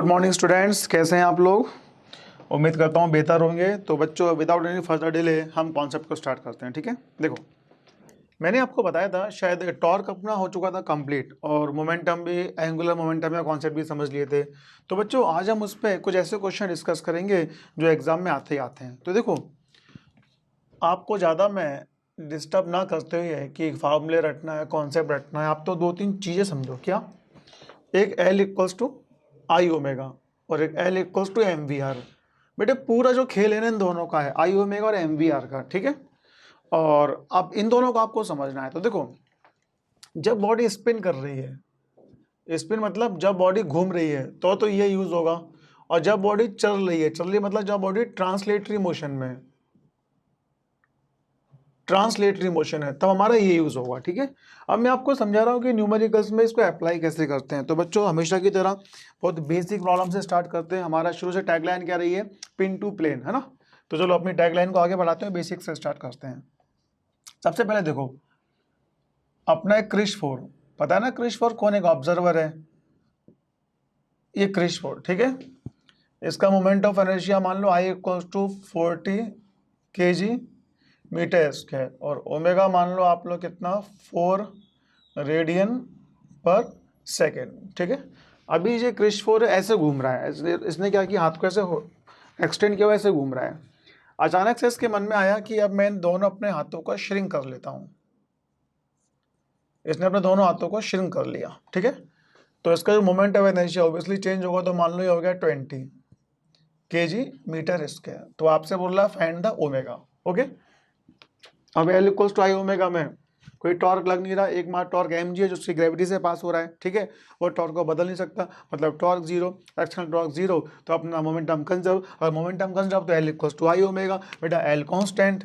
Good morning students, कैसे हैं आप लोग। उम्मीद करता हूँ बेहतर होंगे। तो बच्चों, विदाउट एनी फर्दर डिले हम कॉन्सेप्ट को स्टार्ट करते हैं। ठीक है, देखो मैंने आपको बताया था शायद टॉर्क अपना हो चुका था कंप्लीट, और मोमेंटम भी, एंगुलर मोमेंटम या कॉन्सेप्ट भी समझ लिए थे। तो बच्चों आज हम उस पर कुछ ऐसे क्वेश्चन डिस्कस करेंगे जो एग्जाम में आते ही आते हैं। तो देखो, आपको ज़्यादा मैं डिस्टर्ब ना करते हुए कि फार्मूले रटना है, कॉन्सेप्ट रटना है, आप तो दो तीन चीज़ें समझो। क्या? एक L equals to I omega और एक L equals to M V R. बेटे पूरा जो खेल है ना इन दोनों का है, आई ओमेगा और एम वी आर का। ठीक है, और अब इन दोनों को आपको समझना है। तो देखो, जब बॉडी स्पिन कर रही है, स्पिन मतलब जब बॉडी घूम रही है तो ये यूज होगा, और जब बॉडी चल रही है, चल रही मतलब जब बॉडी ट्रांसलेटरी मोशन में, ट्रांसलेटरी मोशन है, तब हमारा ये यूज होगा। ठीक है, अब मैं आपको समझा रहा हूँ कि न्यूमेरिकल्स में इसको अप्लाई कैसे करते हैं। तो बच्चों हमेशा की तरह बहुत बेसिक प्रॉब्लम से स्टार्ट करते हैं। हमारा शुरू से टैगलाइन क्या रही है? पिन टू प्लेन, है ना। तो चलो अपनी टैगलाइन को आगे बढ़ाते हैं, बेसिक से स्टार्ट करते हैं। सबसे पहले देखो, अपना एक क्रिश फोर, पता है ना क्रिश फोर कौन? एक ऑब्जर्वर है, ये क्रिश फोर। ठीक है, इसका मोमेंट ऑफ इनर्शिया मान लो I equals to 40 kg metre square, और ओमेगा मान लो आप लोग कितना, 4 रेडियन पर सेकेंड। ठीक है, अभी ये क्रिश फोर ऐसे घूम रहा है, इसने क्या किया, हाथ को ऐसे एक्सटेंड किया हुआ ऐसे घूम रहा है। अचानक से इसके मन में आया कि अब मैं इन दोनों अपने हाथों को श्रिंक कर लेता हूँ। इसने अपने दोनों हाथों को श्रिंक कर लिया। ठीक है, तो इसका जो moment of inertia obviously change होगा। तो मान लो ये हो गया 20 kg मीटर स्क्वायर। तो आपसे बोल रहा है फाइंड द ओमेगा। ओके, अब L equals to I omega में कोई टॉर्क लग नहीं रहा, एक मार टॉर्क एम जी है जो उसकी ग्रेविटी से पास हो रहा है। ठीक है, वो टॉर्क को बदल नहीं सकता, मतलब torque zero, external torque zero, तो अपना मोमेंटम कंजर्व, और मोमेंटम कंजर्व तो L equals to I omega. बेटा L कांस्टेंट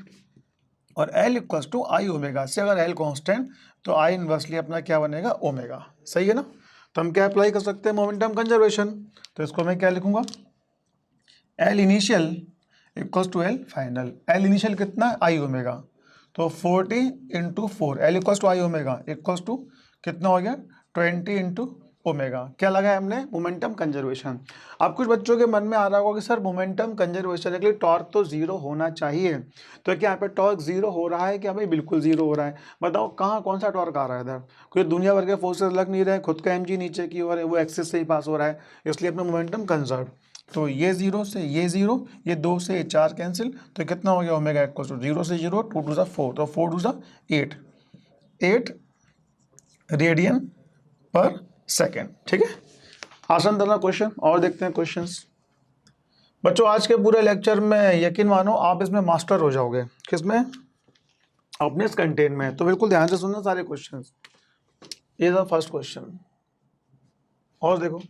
और L equals to I omega से अगर L कांस्टेंट तो आई इनवर्सली अपना क्या बनेगा? ओमेगा। सही है ना। तो हम क्या अप्लाई कर सकते हैं? Momentum conservation. तो इसको मैं क्या लिखूंगा? L initial equals to L final. L initial कितना? I omega. तो 40 into 4, L equals to I omega equals to कितना हो गया? 20 इंटू ओमेगा। क्या लगा है हमने? Momentum conservation. अब कुछ बच्चों के मन में आ रहा होगा कि सर मोमेंटम कंजर्वेशन के लिए टॉर्क तो जीरो होना चाहिए, तो क्या यहाँ पे टॉर्क जीरो हो रहा है? क्या भाई बिल्कुल जीरो हो रहा है? बताओ कहाँ कौन सा टॉर्क आ रहा है इधर? कोई दुनिया भर के फोर्सेस लग नहीं रहे, खुद का एम नीचे की ओर है, वो एक्सिस से ही पास हो रहा है, इसलिए अपना मोमेंटम कंजर्व। तो ये जीरो से ये जीरो, ये दो से ये चार कैंसिल, तो कितना हो गया? ओमेगा इक्वल टू जीरो से जीरो, 2 टू ज़ा 4, तो 4 टू ज़ा 8, 8 रेडियन पर सेकेंड। ठीक है, आसान था ना क्वेश्चन। और देखते हैं क्वेश्चंस। बच्चों आज के पूरे लेक्चर में यकीन मानो आप इसमें मास्टर हो जाओगे। किसमें? अपने इस कंटेंट में। तो बिल्कुल ध्यान से सुनना सारे क्वेश्चंस। ये था फर्स्ट क्वेश्चन। और देखो,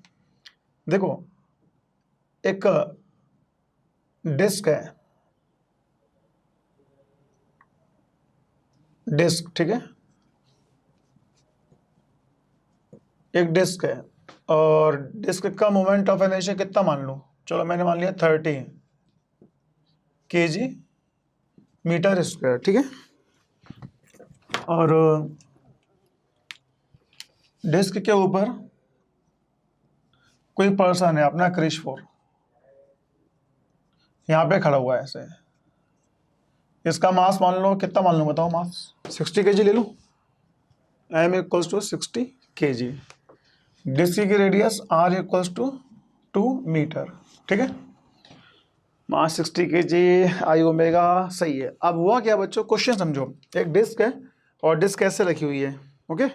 देखो एक डिस्क है, डिस्क। ठीक है, एक डिस्क है, और डिस्क का मोमेंट ऑफ इनर्शिया कितना मान लो? चलो मैंने मान लिया 30 kg मीटर स्क्वायर। ठीक है, और डिस्क के ऊपर कोई पर्सन है, अपना क्रिश फोर यहाँ पे खड़ा हुआ है ऐसे। इसका मास मान लो कितना मान लो? बताओ मास। 60 kg ले लो, m equals to 60 kg। Disc की radius r equals to 2 metre. ठीक है, मास 60 kg, आई ओमेगा। सही है। अब हुआ क्या बच्चों? क्वेश्चन समझो। एक डिस्क है और डिस्क ऐसे रखी हुई है। ओके,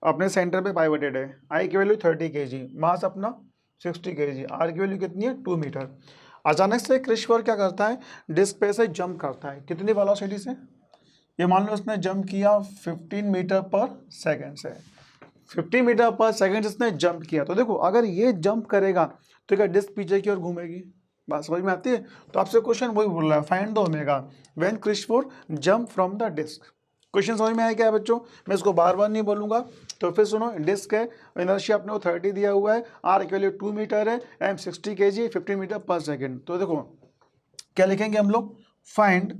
अपने सेंटर पे पाइवटेड है। आई की वैल्यू 30 kg, मास अपना 60 kg, आर की वैल्यू कितनी है? 2 मीटर। अचानक से क्रिश फोर क्या करता है? डिस्क पे से जंप करता है। कितनी वेलोसिटी से? ये मान लो इसने जंप किया 15 मीटर पर सेकेंड से। 50 मीटर पर सेकेंड इसने जंप किया। तो देखो, अगर ये जंप करेगा तो क्या डिस्क पीछे की ओर घूमेगी? बात समझ में आती है? तो आपसे क्वेश्चन वही बोल रहा है, find the omega when Krrish four jump from the disc. Question समझ में आया क्या है बच्चों? मैं इसको बार बार नहीं बोलूंगा, तो फिर सुनो। डिस्क है, इनर्शिया अपने को 30 दिया हुआ है, आर की वैल्यू 2 मीटर है, एम 60 kg, 15 मीटर पर सेकेंड। तो देखो क्या लिखेंगे हम लोग? Find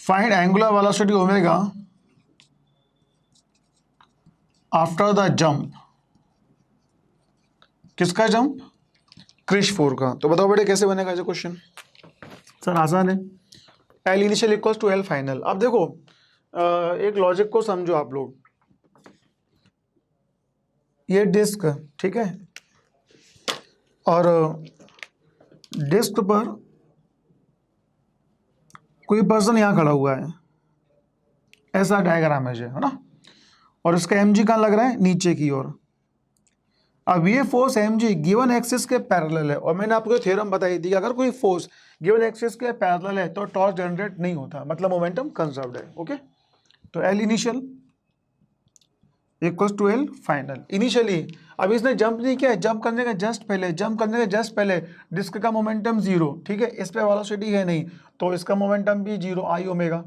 find angular velocity omega after the jump. किसका जंप? क्रिश फोर का। तो बताओ बेटे कैसे बनेगा ये क्वेश्चन? सर आसान है, L initial equals to L final. अब देखो एक लॉजिक को समझो आप लोग। ये डिस्क, ठीक है, और डिस्क पर कोई पर्सन यहां खड़ा हुआ है, ऐसा डायग्राम है ना, और इसका एम जी कहाँ लग रहा है? नीचे की ओर। अब ये force M G given axis के पैरेलल है, और मैंने आपको थ्योरम बताई थी, अगर कोई फोर्स गिवन एक्सिस के पैरेलल है तो टॉर्क जनरेट नहीं होता, मतलब मोमेंटम कंजर्व्ड है। ओके, तो L initial equals to L final. Initially अब इसने जंप नहीं किया है, जंप करने के जस्ट पहले डिस्क का मोमेंटम जीरो, ठीक है, इस पे वेलोसिटी है नहीं, तो इसका मोमेंटम भी जीरो, आई ओमेगा।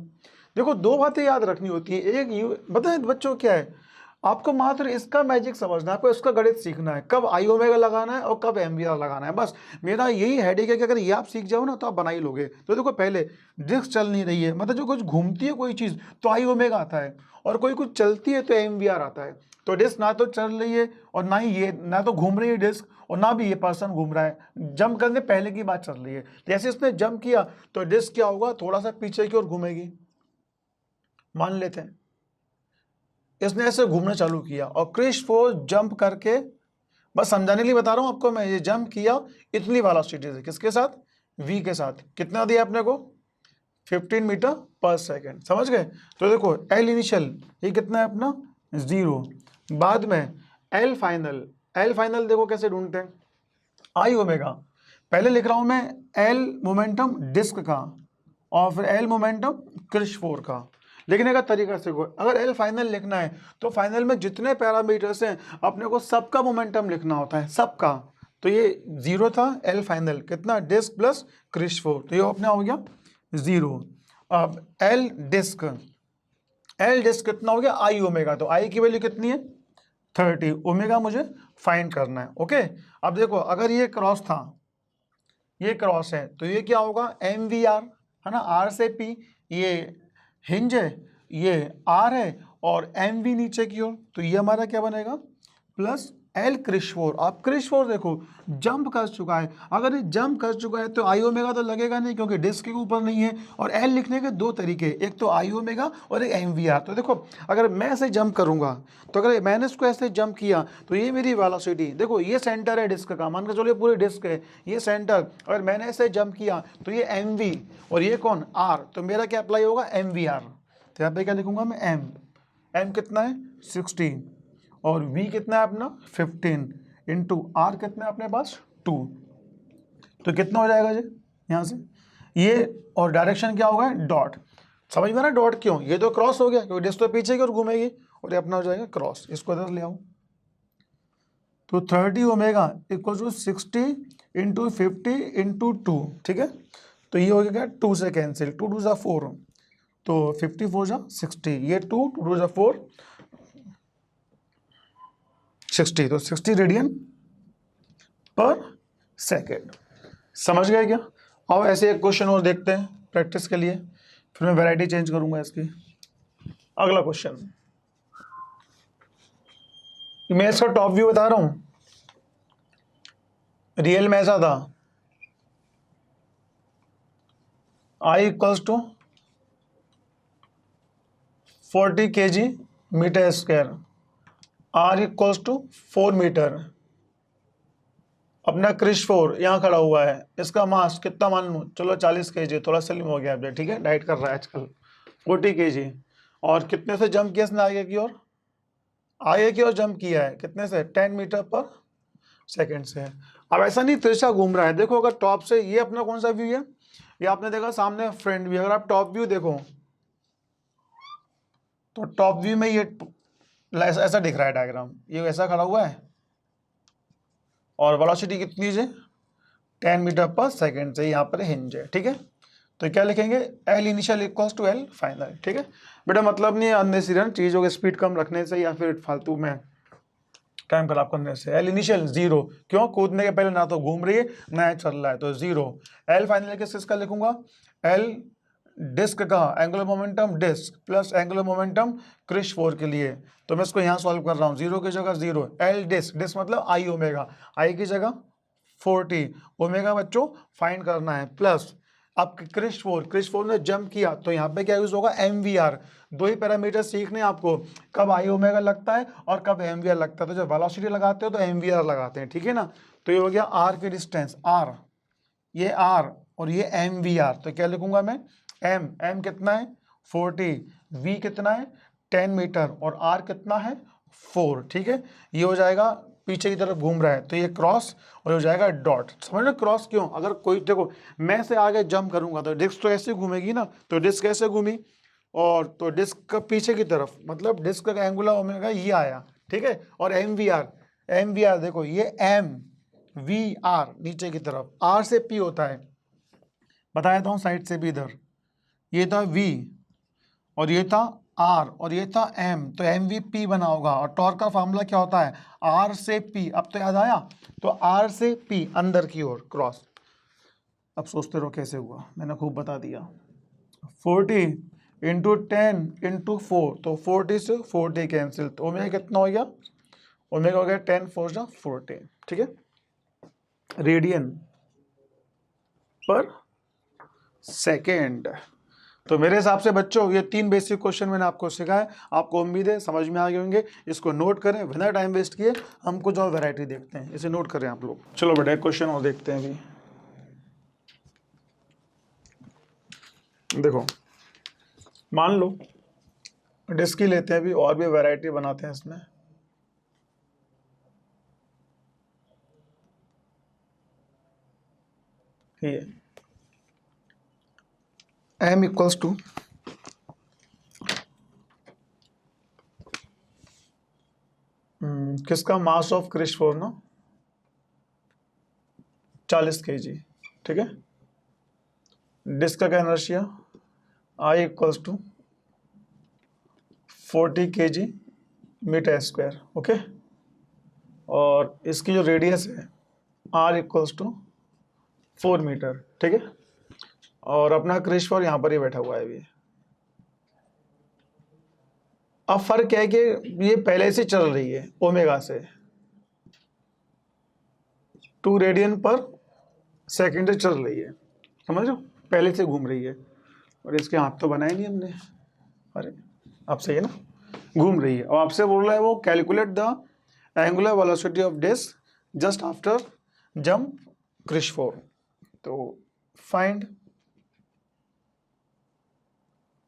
देखो दो बातें याद रखनी होती है, एक यू बताएं बच्चों क्या है, आपको मात्र इसका मैजिक समझना है, आपको इसका गणित सीखना है, कब आई ओमेगा लगाना है और कब एम वी आर लगाना है, बस मेरा यही हेडेक है कि अगर ये आप सीख जाओ ना तो आप बना ही लोगे। तो देखो पहले डिस्क चल नहीं रही है, मतलब जो कुछ घूमती है कोई चीज़ तो आई ओमेगा आता है, और कोई कुछ चलती है तो एम वी आर आता है। तो डिस्क ना तो चल रही है और ना ही ये, ना तो घूम रही है डिस्क और ना भी ये पर्सन घूम रहा है, जंप करने पहले की बात चल रही है। जैसे इसने जंप किया तो डिस्क क्या होगा? थोड़ा सा पीछे की ओर घूमेगी, मान लेते हैं इसने ऐसे घूमना चालू किया, और क्रिश फोर्स जंप करके, बस समझाने के लिए बता रहा हूं आपको मैं, ये जंप किया इतनी वेलोसिटी से, किसके साथ? v के साथ। कितना दिया अपने को? 15 मीटर पर सेकेंड, समझ गए? तो देखो एल इनिशियल ये कितना है अपना? जीरो। बाद में एल फाइनल देखो कैसे ढूंढते हैं, आई ओमेगा। पहले लिख रहा हूं मैं एल मोमेंटम डिस्क का और फिर एल मोमेंटम क्रिश फोर का। लिखने का तरीका सीखो, अगर एल फाइनल लिखना है तो फाइनल में जितने पैरामीटर्स हैं अपने को सबका मोमेंटम लिखना होता है, सबका। तो ये जीरो था, एल फाइनल कितना? डिस्क प्लस क्रिश फोर, तो ये अपना हो गया जीरो। अब एल डिस्क कितना हो गया? आई ओमेगा। तो आई की वैल्यू कितनी है? 30। ओमेगा मुझे फाइंड करना है। ओके, अब देखो अगर ये क्रॉस था, ये क्रॉस है, तो ये क्या होगा? एम वी आर, है ना, आर से पी, ये हिंज है, ये आर है, और एम वी नीचे की ओर, तो ये हमारा क्या बनेगा? Plus L Krish four. आप क्रिश फोर देखो जंप कर चुका है, अगर ये जंप कर चुका है तो आई ओमेगा तो लगेगा नहीं क्योंकि डिस्क के ऊपर नहीं है। और एल लिखने के दो तरीके, एक तो आई ओमेगा और एक एम वी आर। तो देखो अगर मैं ऐसे जंप करूंगा, तो अगर मैंने इसको ऐसे जंप किया तो ये मेरी वेलोसिटी, देखो ये सेंटर है डिस्क का, मान के चलो ये पूरी डिस्क है, ये सेंटर, अगर मैंने ऐसे जंप किया तो ये एम वी और ये कौन? आर, तो मेरा क्या अप्लाई होगा? M V R. तो यहाँ पे क्या लिखूंगा मैं? एम कितना है? 60, और v कितना है अपना? 15, इंटू आर कितना है अपने पास? 2। तो कितना हो जाएगा जी यहाँ से ये, और डायरेक्शन क्या होगा? डॉट। समझ में ना डॉट क्यों? ये तो क्रॉस हो गया क्योंकि डिस्क तो पीछे की ओर घूमेगी, और ये अपना हो जाएगा क्रॉस। इसको इधर ले आओ, तो 30 omega equal to 60 into 50 into 2, ठीक है। तो ये हो गया 2 से कैंसिल, 2 2 ज़ा 4, तो 54 जा 60, ये 2 2 ज़ा 4 60, तो 60 रेडियन पर सेकेंड। समझ गए क्या? और ऐसे एक क्वेश्चन और देखते हैं प्रैक्टिस के लिए, फिर मैं वैरायटी चेंज करूंगा इसकी। अगला क्वेश्चन, मैं इसका टॉप व्यू बता रहा हूं, रियल में ऐसा था, I equals to 40 kg metre square, R equals to 4 metre. अपना क्रिश फोर यहाँ खड़ा हुआ है, इसका मास कितना मान लूँ? चलो 40 kg, थोड़ा स्लिम हो गया अब, ठीक है, डाइट कर रहा है आजकल। 40 kg, और कितने से जंप किया इसने? आगे की ओर, आगे की ओर जंप किया है, कितने से? 10 मीटर पर सेकेंड से। अब ऐसा नहीं तिरछा घूम रहा है, देखो अगर टॉप से, ये अपना कौन सा व्यू है? ये आपने देखा सामने फ्रंट व्यू। अगर आप टॉप व्यू देखो तो टॉप व्यू में ये ऐसा दिख रहा है डायग्राम, ये ऐसा खड़ा हुआ है, और वेलोसिटी कितनी है? 10 मीटर पर सेकेंड से यहाँ पर हिंज है, ठीक है। तो क्या लिखेंगे? L initial equals to L final, ठीक है बेटा। मतलब नहीं है अननेसेसरी चीज़ों की स्पीड कम रखने से या फिर फालतू में टाइम खराब करने से। एल इनिशियल जीरो, क्यों? कूदने के पहले ना तो घूम रही है ना चल रहा है, तो जीरो। एल फाइनल किस चीज़ का लिखूंगा? एल डिस्क का angular momentum disc plus angular momentum Krish four के लिए, तो मैं इसको यहाँ सॉल्व कर रहा हूँ, 0 की जगह 0, एल डिस्क, डिस्क मतलब आई ओमेगा, आई की जगह 40, ओमेगा बच्चों फाइंड करना है, प्लस अब क्रिश फोर ने जंप किया तो यहाँ पे क्या यूज होगा, एम वी आर। दो ही पैरामीटर सीखने हैं आपको, कब आई ओमेगा लगता है और कब एम वी आर लगता है। तो जब वेलोसिटी लगाते हो तो एम वी आर लगाते हैं, ठीक है ना। तो ये हो गया आर की डिस्टेंस, आर, ये आर और ये एम वी आर। तो क्या लिखूंगा मैं, एम कितना है 40, वी कितना है 10 मीटर और आर कितना है 4, ठीक है। ये हो जाएगा, पीछे की तरफ घूम रहा है तो ये क्रॉस और हो जाएगा डॉट। समझ लो क्रॉस क्यों, अगर कोई देखो मैं से आगे जंप करूंगा तो डिस्क तो ऐसे घूमेगी ना, तो डिस्क कैसे घूमी, और तो डिस्क का पीछे की तरफ मतलब डिस्क का एंगुलर ओमेगा ये आया, ठीक है। और एम वी आर देखो, ये एम वी आर नीचे की तरफ, आर से पी होता है, बता देता हूँ साइड से भी इधर, ये था V और ये था R और ये था M, तो एम वी पी बना होगा। और टॉर्क का फार्मूला क्या होता है, R से P, अब तो याद आया, तो R से P अंदर की ओर क्रॉस। अब सोचते रहो कैसे हुआ, मैंने खूब बता दिया। 40 इंटू 10 इंटू 4, तो 40 से 40 कैंसिल, तो ओमेगा कितना हो गया, ओमेगा हो गया 10 4 जा 40, ठीक है, रेडियन पर सेकेंड। तो मेरे हिसाब से बच्चों ये 3 बेसिक क्वेश्चन मैंने आपको सिखाया, आपको उम्मीद है समझ में आ गए होंगे। इसको नोट करें, बिना टाइम वेस्ट किए हम कुछ और वैरायटी देखते हैं, इसे नोट करें आप लोग। चलो बेटा एक क्वेश्चन और देखते हैं अभी। देखो मान लो डिस्क ही लेते हैं अभी, और भी वैरायटी बनाते हैं इसमें। ये m इक्वल्स टू किसका मास ऑफ क्रिश फोर ना 40 kg, ठीक है। डिस्क का inertia I equals to 40 kg metre square, okay. और इसकी जो रेडियस है R इक्वल्स टू 4 मीटर, ठीक है। और अपना क्रिश फोर यहाँ पर ही बैठा हुआ है अभी। अब फर्क क्या है कि ये पहले से चल रही है ओमेगा से 2 रेडियन पर सेकेंड से चल रही है, समझ लो, पहले से घूम रही है। और इसके हाथ तो बनाए नहीं हमने, अरे आप सही है ना, घूम रही है। और आपसे बोल रहा है वो calculate the angular velocity of disc just after jump Krrish four. तो find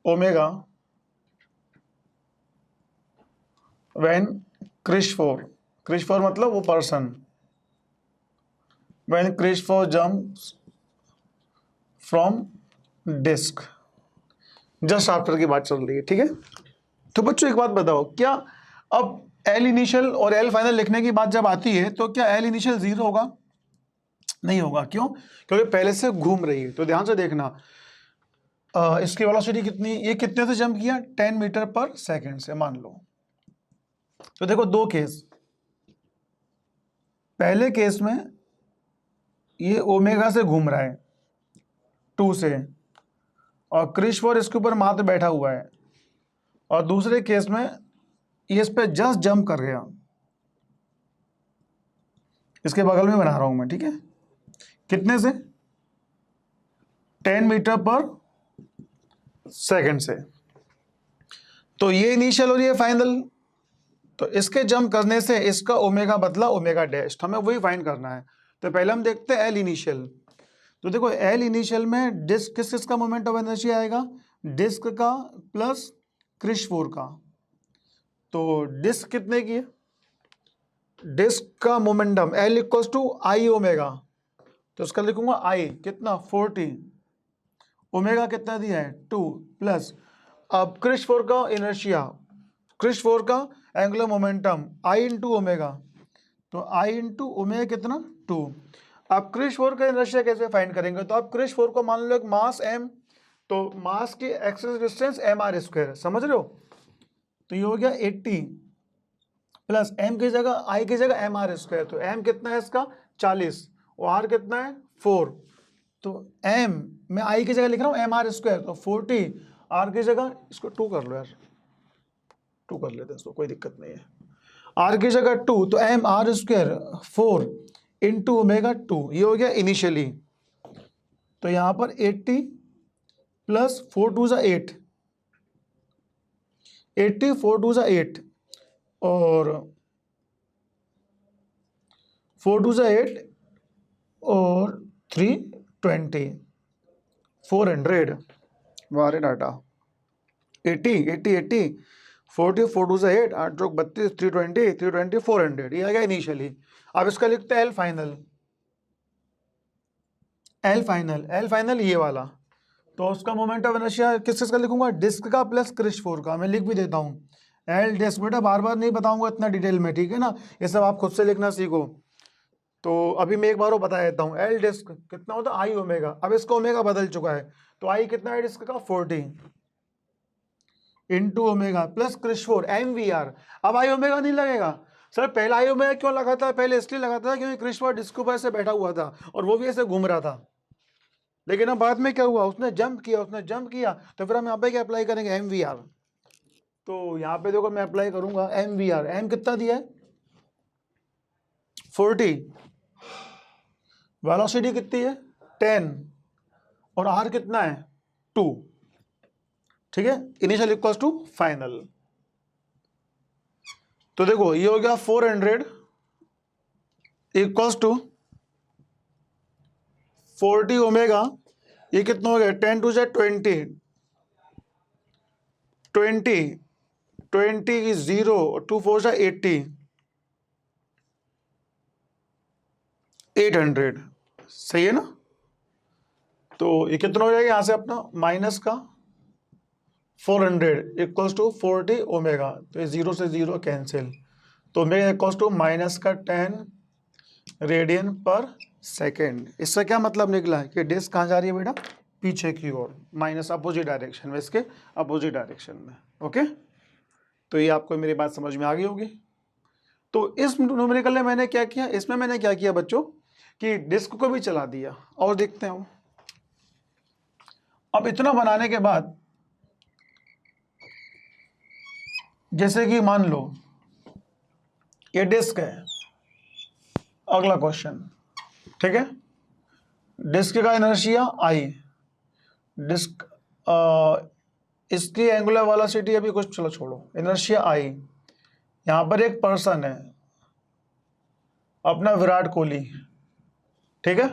omega when Krrish four मतलब वो person, when Krrish four jumps from disc just after की बात चल रही है, ठीक है। तो बच्चों एक बात बताओ, क्या अब एल इनिशियल और एल फाइनल लिखने की बात जब आती है तो क्या एल इनिशियल 0 होगा, नहीं होगा, क्यों, क्योंकि पहले से घूम रही है। तो ध्यान से देखना, इसकी वेलोसिटी कितनी, ये कितने से जंप किया 10 मीटर पर सेकेंड से मान लो। तो देखो दो केस, पहले केस में ये ओमेगा से घूम रहा है 2 से और क्रिश फोर इसके ऊपर मात्र बैठा हुआ है, और दूसरे केस में ये इस पे जस्ट जंप कर गया, इसके बगल में बना रहा हूं मैं, ठीक है, कितने से 10 मीटर पर सेकंड से। तो ये इनिशियल और ये फाइनल, तो इसके जंप करने से इसका ओमेगा बदला ओमेगा डैश, तो हमें वही फाइंड करना है। तो पहले हम देखते हैं एल इनिशियल। तो देखो एल इनिशियल में डिस्क किसका मोमेंट ऑफ एनर्जी आएगा, डिस्क का प्लस क्रिश फोर का। तो डिस्क कितने की है, डिस्क का momentum L equals to I omega, तो इसका लिखूंगा आई कितना 40, ओमेगा कितना दिया है 2 प्लस, अब क्रिश फोर का इनर्शिया, क्रिश फोर का एंगुलर मोमेंटम आई इंटू ओमेगा, तो आई इंटू ओमेगा कितना 2। अब क्रिश फोर का इनर्शिया कैसे फाइंड करेंगे, तो आप क्रिश फोर को मान लो एक मास m, तो मास की axis distance M R square, समझ रहे हो। तो ये हो गया 80 प्लस m की जगह i की जगह एम आर स्क्वायर, तो m कितना है इसका 40 और r कितना है 4, तो m मैं i की जगह लिख रहा हूँ एम आर स्क्वायर, तो 40 r की जगह इसको 2 कर लो यार, 2 कर लेते हैं इसको, कोई दिक्कत नहीं है। r की जगह 2, तो M R square 4 into omega 2, ये हो गया इनिशियली। तो यहाँ पर 80 प्लस 4 2 ज़ा 8, 80 4 2 ज़ा 8 और 4 2 ज़ा 8 और 320 400 वारे डाटा 80 80 80 40 4 2 ज़ा 8 8 चौक 32 320 320 400, ये आ गया इनिशियली। अब इसका लिखते हैं L final, L final, L final ये वाला। तो उसका मोमेंट ऑफ इनर्शिया किस किस का लिखूंगा, डिस्क का प्लस क्रिश फोर का। मैं लिख भी देता हूँ एल डिस्क, बेटा बार बार नहीं बताऊंगा इतना डिटेल में, ठीक है ना, ये सब आप खुद से लिखना सीखो। तो अभी मैं एक बार वो बता देता हूँ, एल डिस्क कितना होता है आई ओमेगा, अब इसका ओमेगा बदल चुका है, तो आई कितना है डिस्क का 40 into omega plus Krish four M V R. अब आई ओमेगा नहीं लगेगा सर, पहला आई ओमेगा क्यों लगा था, पहले इसलिए लगा था क्योंकि क्रिश फोर डिस्क पर ऐसे बैठा हुआ था और वो भी ऐसे घूम रहा था। लेकिन अब बाद में क्या हुआ, उसने जंप किया, उसने जंप किया, तो फिर हम यहाँ पे क्या अप्लाई करेंगे, एम वी आर। तो यहाँ पे देखो मैं अप्लाई करूंगा एम वी आर, एम कितना दिया है 40, वेलोसिटी कितनी है 10 और आर कितना है 2, ठीक है, इनिशियल इक्वल्स टू फाइनल। तो देखो ये हो गया 400 इक्वल्स टू 40 ओमेगा, ये कितना हो गया 10 टू 20 20 20 0 2 4 80 800, सही है ना। तो ये कितना हो जाएगा यहाँ से अपना माइनस का 400 इक्वल्स टू 40 ओमेगा, तो ये 0 से 0 कैंसिल, तो ओमेगा इक्वल्स टू माइनस का 10 रेडियन पर सेकेंड। इससे क्या मतलब निकला है कि डिस्क कहाँ जा रही है बेटा, पीछे की ओर, माइनस अपोजिट डायरेक्शन में, इसके अपोजिट डायरेक्शन में। ओके, तो ये आपको मेरी बात समझ में आ गई होगी। तो इस न्यूमेरिकल में मैंने क्या किया, इसमें मैंने क्या किया बच्चों कि डिस्क को भी चला दिया, और देखते हैं अब इतना बनाने के बाद, जैसे कि मान लो ये डिस्क है, अगला क्वेश्चन, ठीक है, डिस्क का इनर्शिया आई, डिस्क इसकी एंगुलर वेलोसिटी अभी कुछ चलो छोड़ो, इनर्शिया आई, यहां पर एक पर्सन है अपना विराट कोहली, ठीक है,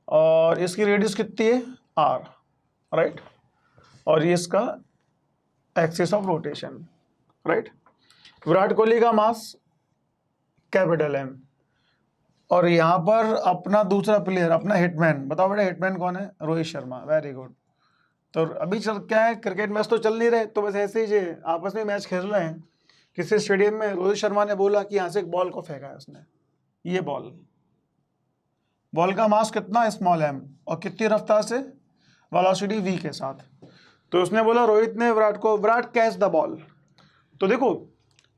और इसकी रेडियस कितनी है आर, राइट, और ये इसका axis of rotation, right. Virat Kohli का मास कैपिटल एम, और यहाँ पर अपना दूसरा प्लेयर, अपना हिटमैन, बताओ बेटा हिटमैन कौन है, रोहित शर्मा, वेरी गुड। तो अभी चल क्या है, क्रिकेट मैच तो चल नहीं रहे, तो बस ऐसे ही जे आपस में मैच खेल रहे हैं, किसी स्टेडियम में रोहित शर्मा ने बोला कि यहाँ से एक बॉल को फेंका है उसने, ये बॉल का मास कितना स्मॉल एम और कितनी रफ्तार से, वेलोसिटी वी के साथ। तो उसने बोला रोहित ने विराट को, विराट कैच द बॉल। तो देखो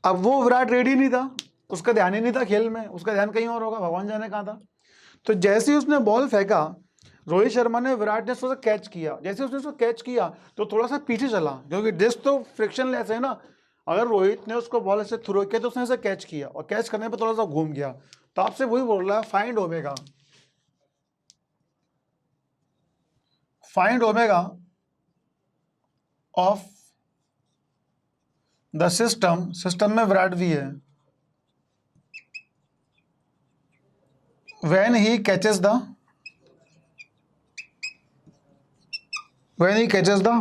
अब वो विराट रेडी नहीं था, उसका ध्यान ही नहीं था खेल में, उसका ध्यान कहीं और होगा, भगवान जाने कहाँ था। तो जैसे ही उसने बॉल फेंका, रोहित शर्मा ने, विराट ने उसको कैच किया, जैसे उसने उसको कैच किया तो थोड़ा सा पीछे चला, क्योंकि डिस्क तो फ्रिक्शनलेस है ना, अगर रोहित ने उसको बॉल ऐसे थ्रो किया तो उसने ऐसे कैच किया, और कैच करने पर थोड़ा सा घूम गया। तो आपसे वही बोल रहा है find omega, find omega of the system, system में विराट भी है, when he catches the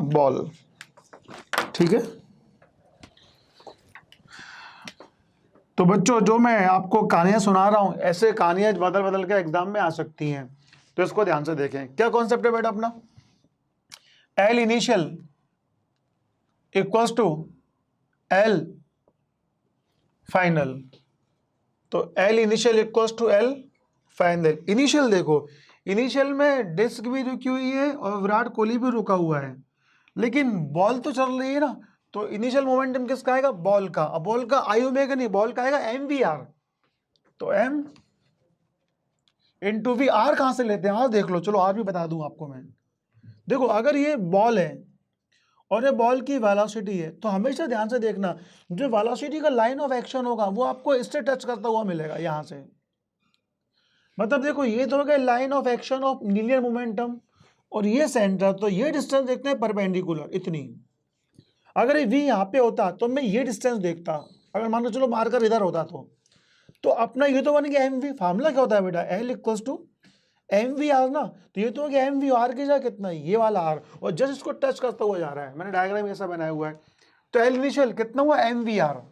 ball, ठीक है। तो बच्चों जो मैं आपको कहानियां सुना रहा हूं, ऐसे कहानियां बदल बदल के एग्जाम में आ सकती हैं, तो इसको ध्यान से देखें। क्या कॉन्सेप्ट है बेटा अपना, L initial equals to L final, तो L initial equals to L final. Initial देखो, इनिशियल में डिस्क भी रुकी हुई है और विराट कोहली भी रुका हुआ है, लेकिन बॉल तो चल रही है ना, तो इनिशियल मोमेंटम किसका आएगा, बॉल का। अब बॉल का आई ओमेगा नहीं, बॉल का आएगा एम वी आर, तो एम इंटू वी। आर कहाँ से लेते हैं, आर देख लो, चलो आर भी बता दूं आपको मैं। देखो अगर ये बॉल है और ये बॉल की वेलोसिटी है, तो हमेशा ध्यान से देखना, जो वेलोसिटी का लाइन ऑफ एक्शन होगा वो आपको इससे टच करता हुआ मिलेगा यहाँ से। मतलब देखो ये तो हो गया line of action of linear momentum, और ये सेंटर, तो ये डिस्टेंस देखते हैं परपेंडिकुलर इतनी। अगर ये वी यहाँ पे होता तो मैं ये डिस्टेंस देखता, अगर मान लो चलो मार्कर इधर होता तो अपना ये तो बन गया एम वी। फार्मूला क्या होता है बेटा, L equals to M V R ना, तो ये तो हो गया एम वी आर की जगह कितना, ये वाला आर, और जस्ट इसको टच करता हुआ जा रहा है, मैंने डायग्राम ऐसा बनाया हुआ है। तो एल इनिशियल कितना हुआ एम वी आर,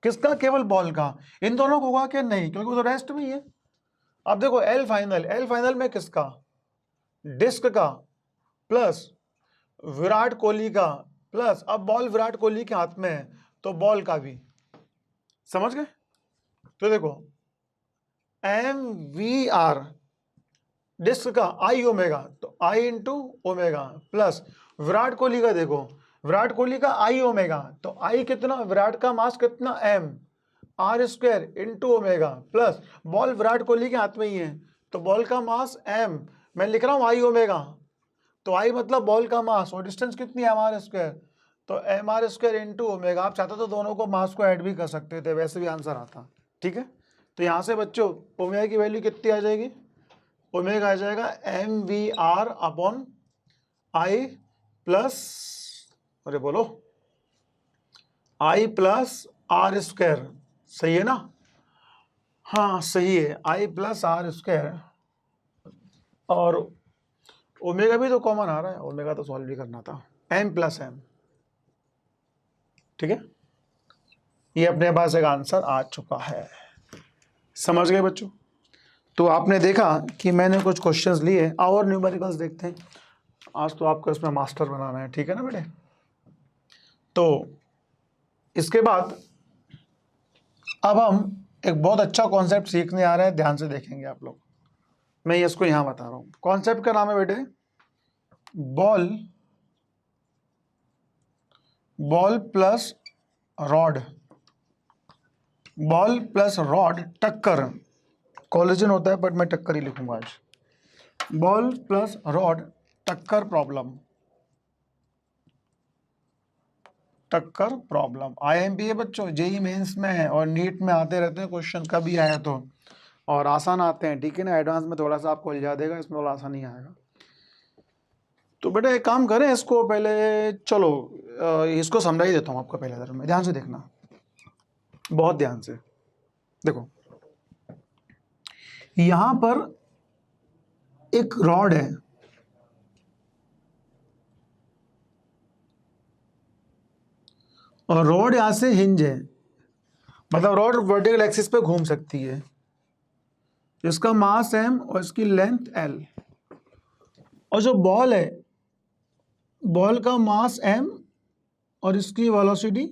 किसका, केवल बॉल का। इन दोनों को होगा कि नहीं, क्योंकि वो तो रेस्ट में ही है। अब देखो एल फाइनल, एल फाइनल में किसका, डिस्क का, प्लस विराट कोहली का, प्लस अब बॉल विराट कोहली के हाथ में है तो बॉल का भी, समझ गए। तो देखो एम वी आर डिस्क का आई ओमेगा, तो I into omega, plus Virat Kohli का, देखो विराट कोहली का आई ओमेगा, तो आई कितना, विराट का मास कितना M, R square into omega, plus ball Virat Kohli के हाथ में ही है तो बॉल का मास एम, मैं लिख रहा हूं आई ओमेगा, तो आई मतलब बॉल का मास, और डिस्टेंस कितनी है एम आर स्क्वायर, तो M R square into omega. आप चाहते तो दोनों को मास को ऐड भी कर सकते थे, वैसे भी आंसर आता, ठीक है। तो यहाँ से बच्चों ओमेगा की वैल्यू कितनी आ जाएगी, ओमेगा आ जाएगा M V R upon I plus, अरे बोलो, आई प्लस आर स्क्वायर, सही है ना, हाँ सही है, आई प्लस आर स्क्वायर, और ओमेगा भी तो कॉमन आ रहा है, ओमेगा तो सॉल्व भी करना था, एम प्लस एम, ठीक है। ये अपने पास एक आंसर आ चुका है, समझ गए बच्चों। तो आपने देखा कि मैंने कुछ क्वेश्चंस लिए, और न्यूमेरिकल्स देखते हैं। आज तो आपको इसमें मास्टर बनाना है, ठीक है ना बेटे। तो इसके बाद अब हम एक बहुत अच्छा कॉन्सेप्ट सीखने आ रहे हैं, ध्यान से देखेंगे आप लोग। मैं इसको यहां बता रहा हूं, कॉन्सेप्ट का नाम है बेटे ball, ball plus rod, ball plus rod टक्कर, कोलिजन होता है बट मैं टक्कर ही लिखूंगा आज, बॉल प्लस रॉड टक्कर प्रॉब्लम, टक्कर प्रॉब्लम। आईएमपी है बच्चों, जेई मेंस में है और नीट में आते रहते हैं क्वेश्चन, कभी आया तो, और आसान आते हैं, ठीक है ना। एडवांस में थोड़ा सा आपको उलझा देगा, इसमें थोड़ा आसान नहीं आएगा। तो बेटा एक काम करें, इसको पहले चलो इसको समझा ही देता हूँ आपको, पहले में ध्यान से देखना, बहुत ध्यान से देखो। यहां पर एक रॉड है, और रॉड यहां से हिंज है, मतलब रॉड वर्टिकल एक्सिस पे घूम सकती है, इसका मास एम और इसकी लेंथ एल, और जो बॉल है, बॉल का मास एम और इसकी वेलोसिटी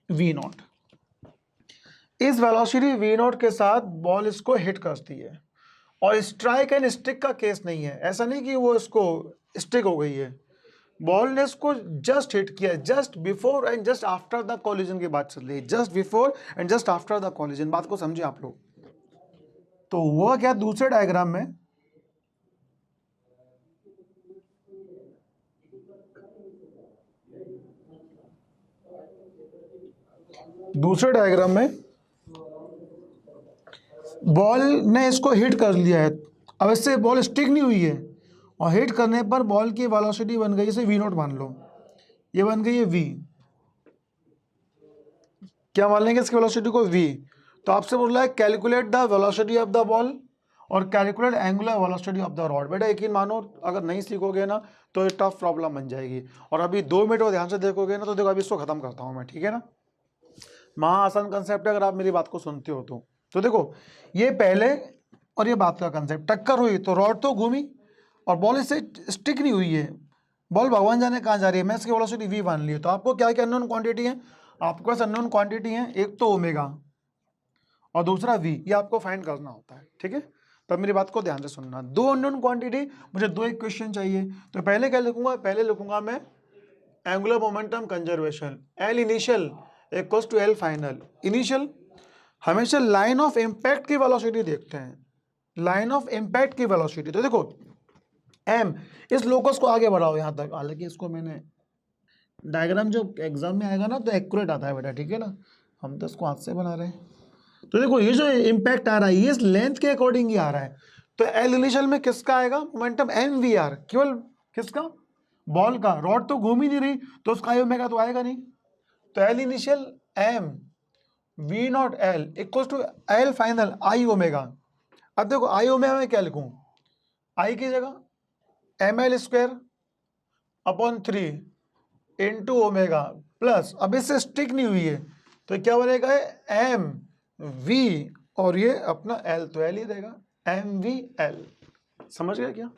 वी नॉट। इस वेलोसिटी वी नॉट के साथ बॉल इसको हिट करती है, और स्ट्राइक एंड स्टिक का केस नहीं है, ऐसा नहीं कि वो इसको स्टिक हो गई है, बॉल ने इसको जस्ट हिट किया, just before and just after the collision की बात चल रही है, just before and just after the collision, बात को समझे आप लोग। तो वो क्या, दूसरे डायग्राम में, दूसरे डायग्राम में बॉल ने इसको हिट कर लिया है, अब इससे बॉल स्टिक नहीं हुई है, और हिट करने पर बॉल की वेलोसिटी बन गई, इसे वी नॉट मान लो, ये बन गई है वी, क्या मान लेंगे इसकी वेलोसिटी को, वी। तो आपसे बोल रहा है calculate the velocity of the ball और calculate angular velocity of the rod. बेटा यकीन मानो, अगर नहीं सीखोगे ना तो ये टफ प्रॉब्लम बन जाएगी, और अभी 2 मिनट और ध्यान से देखोगे ना तो देखो अभी इसको खत्म करता हूँ मैं, ठीक है ना। महा आसान कंसेप्ट है अगर आप मेरी बात को सुनते हो तो देखो ये पहले और ये बात का कंसेप्ट, टक्कर हुई तो रॉड तो घूमी और बॉल इससे स्टिक नहीं हुई है, बॉल भगवान जाने कहाँ जा रही है, मैं इसकी वेलोसिटी वी मान ली है। तो आपको क्या क्या अननोन क्वांटिटी है, आपके पास अननोन क्वांटिटी है, एक तो ओमेगा और दूसरा वी, ये आपको फाइंड करना होता है, ठीक है। तो मेरी बात को ध्यान से सुनना, 2 अननोन क्वांटिटी, मुझे 2 इक्वेशन चाहिए, तो पहले क्या लिखूंगा, पहले लिखूंगा मैं angular momentum conservation, L initial equals to L final. Initial हमेशा लाइन ऑफ इम्पैक्ट की वेलोसिटी देखते हैं, लाइन ऑफ इम्पैक्ट की वेलोसिटी। तो देखो m, इस लोकस को आगे बढ़ाओ यहां तक, हालांकि इसको मैंने डायग्राम जो एग्जाम में आएगा ना तो एक्यूरेट आता है बेटा, ठीक है ना, हम तो इसको हाथ से बना रहे हैं। तो देखो ये जो इम्पैक्ट आ रहा है ये इस लेंथ के अकॉर्डिंग ही आ रहा है, तो एल इनिशियल में किसका आएगा मोमेंटम, एम वी आर, केवल किसका, बॉल का, रॉड तो घूम ही नहीं रही तो उसका आई ओमेगा तो आएगा नहीं, तो L initial M V naught L equal to L final I omega. अब देखो आई ओमेगा में क्या लिखूं, आई की जगह M L square upon 3 into omega plus, अब इससे स्टिक नहीं हुई है तो क्या बनेगा एम वी और ये अपना एल, तो एल ही रहेगा एम वी एल। समझ गया क्या,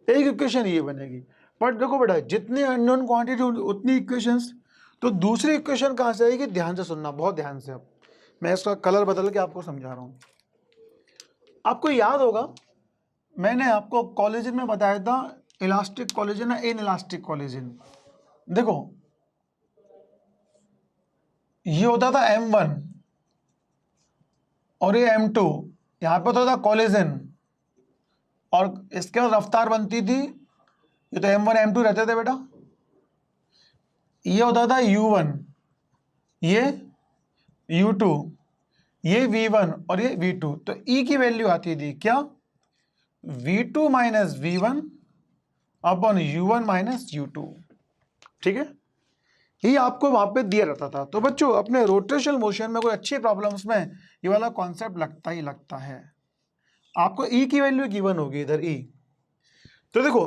एक इक्वेशन ये बनेगी। बट देखो बेटा जितने अननोन क्वांटिटी उतनी इक्वेशंस, तो दूसरी इक्वेशन कहाँ से आएगी, ध्यान से सुनना बहुत ध्यान से। अब मैं इसका कलर बदल के आपको समझा रहा हूँ। आपको याद होगा मैंने आपको कोलेजन में बताया था इलास्टिक कोलेजन है इन इलास्टिक कोलेजन। देखो ये होता था M1 और ये M2, यहां पे होता था कोलेजन और इसके बाद रफ्तार बनती थी, ये तो M1 M2 रहते थे बेटा, ये होता था U1, ये U2, ये V1 और ये V2, तो E की वैल्यू आती थी क्या, V2 minus V1 upon U1 minus U2, ठीक है, ये आपको वहां पे दिया रहता था। तो बच्चों अपने रोटेशनल मोशन में कोई अच्छी प्रॉब्लम्स में ये वाला कॉन्सेप्ट लगता ही लगता है। आपको E की वैल्यू गिवन होगी इधर E, तो देखो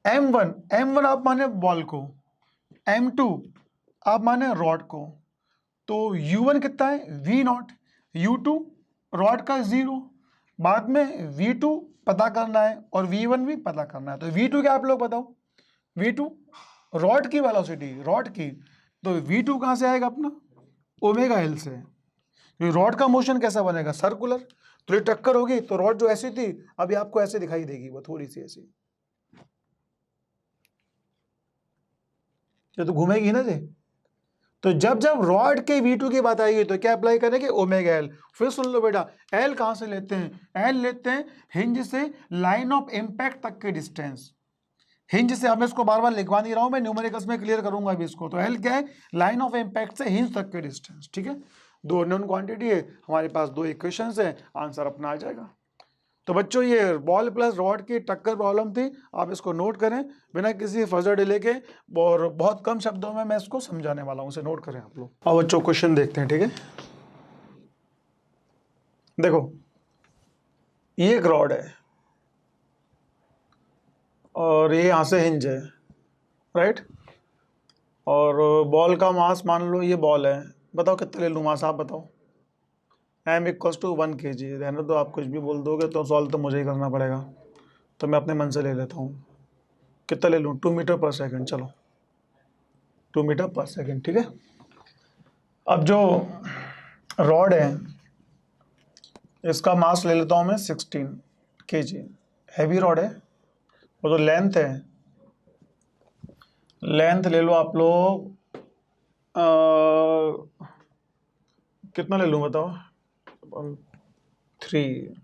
M1 आप माने बॉल को, M2 आप माने रॉड को, तो U1 कितना है V0, U2 रॉड का 0, बाद में V2 पता करना है और V1 भी पता करना है। तो V2 क्या आप लोग बताओ, V2 रॉड की वेलोसिटी, रॉड की, तो V2 कहां से आएगा अपना ओमेगा एल से। रॉड का मोशन कैसा बनेगा सर्कुलर, तो ये टक्कर होगी तो रॉड जो ऐसी थी अभी आपको ऐसे दिखाई देगी, वो थोड़ी सी ऐसी, ये तो घूमेगी ना जी। तो जब जब रॉड के V2 की बात आएगी तो क्या अप्लाई करेंगे ओमेगा एल। फिर सुन लो बेटा एल कहां से लेते हैं, एल लेते हैं हिंज से लाइन ऑफ इंपैक्ट तक के डिस्टेंस, हिंज से, अब मैं इसको बार बार लिखवा नहीं रहा हूं, मैं न्यूमेरिकल्स में क्लियर करूंगा अभी इसको। तो एल क्या है, लाइन ऑफ इंपैक्ट से हिंज तक के डिस्टेंस, ठीक है, दो नॉन क्वांटिटी है हमारे पास, दो इक्वेशंस है, आंसर अपना आ जाएगा। तो बच्चों ये बॉल प्लस रॉड की टक्कर प्रॉब्लम थी, आप इसको नोट करें बिना किसी फर्दर डिले के, और बहुत कम शब्दों में मैं इसको समझाने वाला हूं, इसे नोट करें आप लोग। अब बच्चों क्वेश्चन देखते हैं, ठीक है। देखो ये एक रॉड है और ये यहां से हिंज है, राइट, और बॉल का मास मान लो ये बॉल है, बताओ कितना ले लूँ मास, आप बताओ। m इक्वल्स टू 1 kg, रहने दो, आप कुछ भी बोल दोगे तो सॉल्व तो मुझे ही करना पड़ेगा, तो मैं अपने मन से ले लेता हूँ। कितना ले लूँ, 2 मीटर पर सेकंड, चलो 2 मीटर पर सेकंड, ठीक है। अब जो रॉड है इसका मास ले लेता हूँ मैं 16 kg, हैवी रॉड है, और जो लेंथ है, लेंथ ले लो आप लोग कितना ले लूँ बताओ, 3,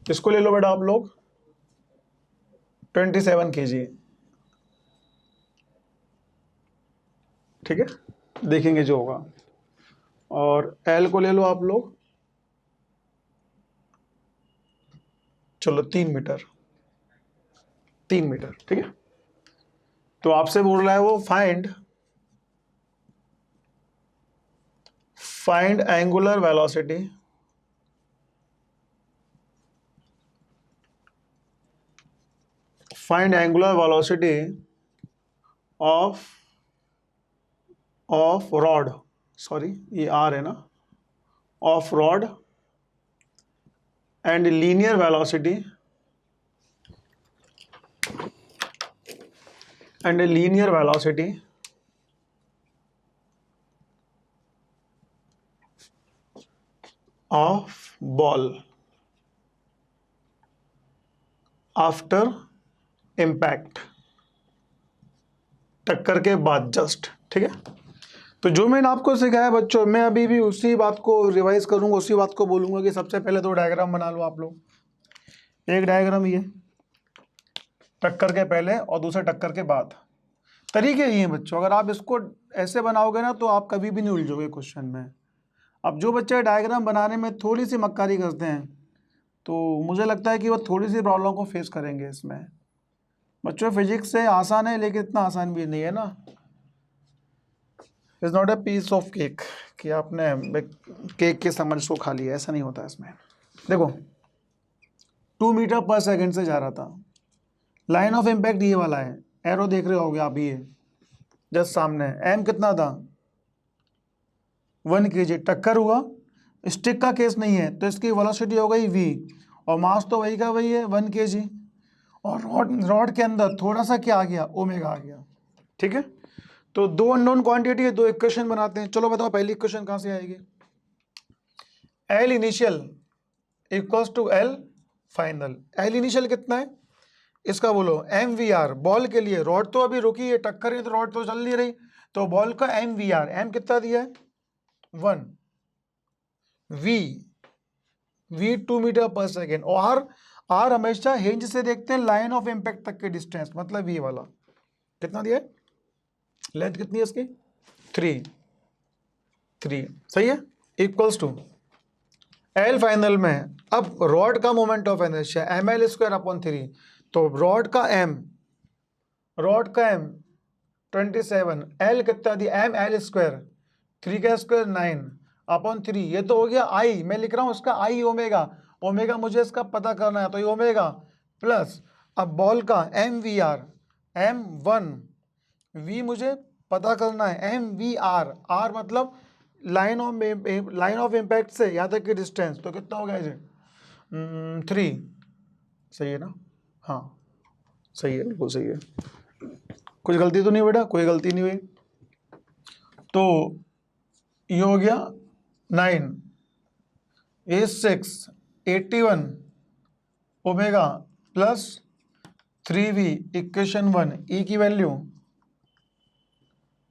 इसको ले लो बेटा आप लोग 27 kg, ठीक है, देखेंगे जो होगा। और एल को ले लो आप लोग, चलो 3 मीटर, 3 मीटर, ठीक है। तो आपसे बोल रहा है वो find angular velocity of rod, sorry ये आर है ना, of rod and linear velocity of ball after impact, टक्कर के बाद जस्ट, ठीक है। तो जो मैंने आपको सिखाया बच्चों, मैं अभी भी उसी बात को रिवाइज करूंगा, उसी बात को बोलूंगा कि सबसे पहले तो डायग्राम बना लो आप लोग। एक डायग्राम ये टक्कर के पहले और दूसरे टक्कर के बाद, तरीके ये हैं बच्चों। अगर आप इसको ऐसे बनाओगे ना तो आप कभी भी नहीं उलझोगे क्वेश्चन में। अब जो बच्चे डायग्राम बनाने में थोड़ी सी मक्कारी करते हैं तो मुझे लगता है कि वो थोड़ी सी प्रॉब्लम को फेस करेंगे इसमें। बच्चों फिजिक्स से आसान है लेकिन इतना आसान भी नहीं है ना। Is not a piece of cake कि आपने केक के समझ को खा लिया, ऐसा नहीं होता इसमें। देखो 2 मीटर पर सेकंड से जा रहा था, लाइन ऑफ इम्पैक्ट ये वाला है, एरो देख रहे होगे आप, ये जस्ट सामने। एम कितना था 1 kg, टक्कर हुआ, स्टिक का केस नहीं है तो इसकी वेलोसिटी हो गई v, और मास तो वही का वही है 1 kg, और रॉड के अंदर थोड़ा सा क्या आ गया, ओमेगा आ गया। ठीक है, तो दो अननोन क्वांटिटी है, दो इक्वेशन बनाते हैं। चलो बताओ पहली इक्वेशन कहां से आएगी। L initial equals to L final. L initial कितना है इसका बोलो, एम वी आर। बॉल के लिए रॉड तो अभी रुकी है, टक्कर है तो रॉड तो चल नहीं रही, तो बॉल का एम वी आर, एम कितना दिया है 1, वी 2 मीटर पर सेकेंड, और आर हमेशा हिंज से देखते हैं लाइन ऑफ इम्पैक्ट तक के डिस्टेंस, मतलब ये वाला कितना दिया है, लेंथ कितनी है इसकी 3, सही है, इक्वल्स टू एल फाइनल में। अब रॉड का moment of inertia M L square upon 3, तो रॉड का एम 27, एल कितना दिया, एम एल स्क्वायर 3 का स्क्वायर 9 अपॉन 3, ये तो हो गया आई, मैं लिख रहा हूं इसका आई ओमेगा, ओमेगा मुझे इसका पता करना है तो ये ओमेगा प्लस, अब बॉल का M V R M1, V मुझे पता करना है एम वी आर, आर मतलब लाइन ऑफ इम्पैक्ट से यहाँ तक की डिस्टेंस, तो कितना हो गया इसे 3, सही है ना, हाँ सही है, बिल्कुल सही है, कुछ गलती तो नहीं बेटा, कोई गलती नहीं हुई। तो ये हो गया 9 ए 6 81 ओमेगा प्लस 3v इक्वेशन 1, ई की वैल्यू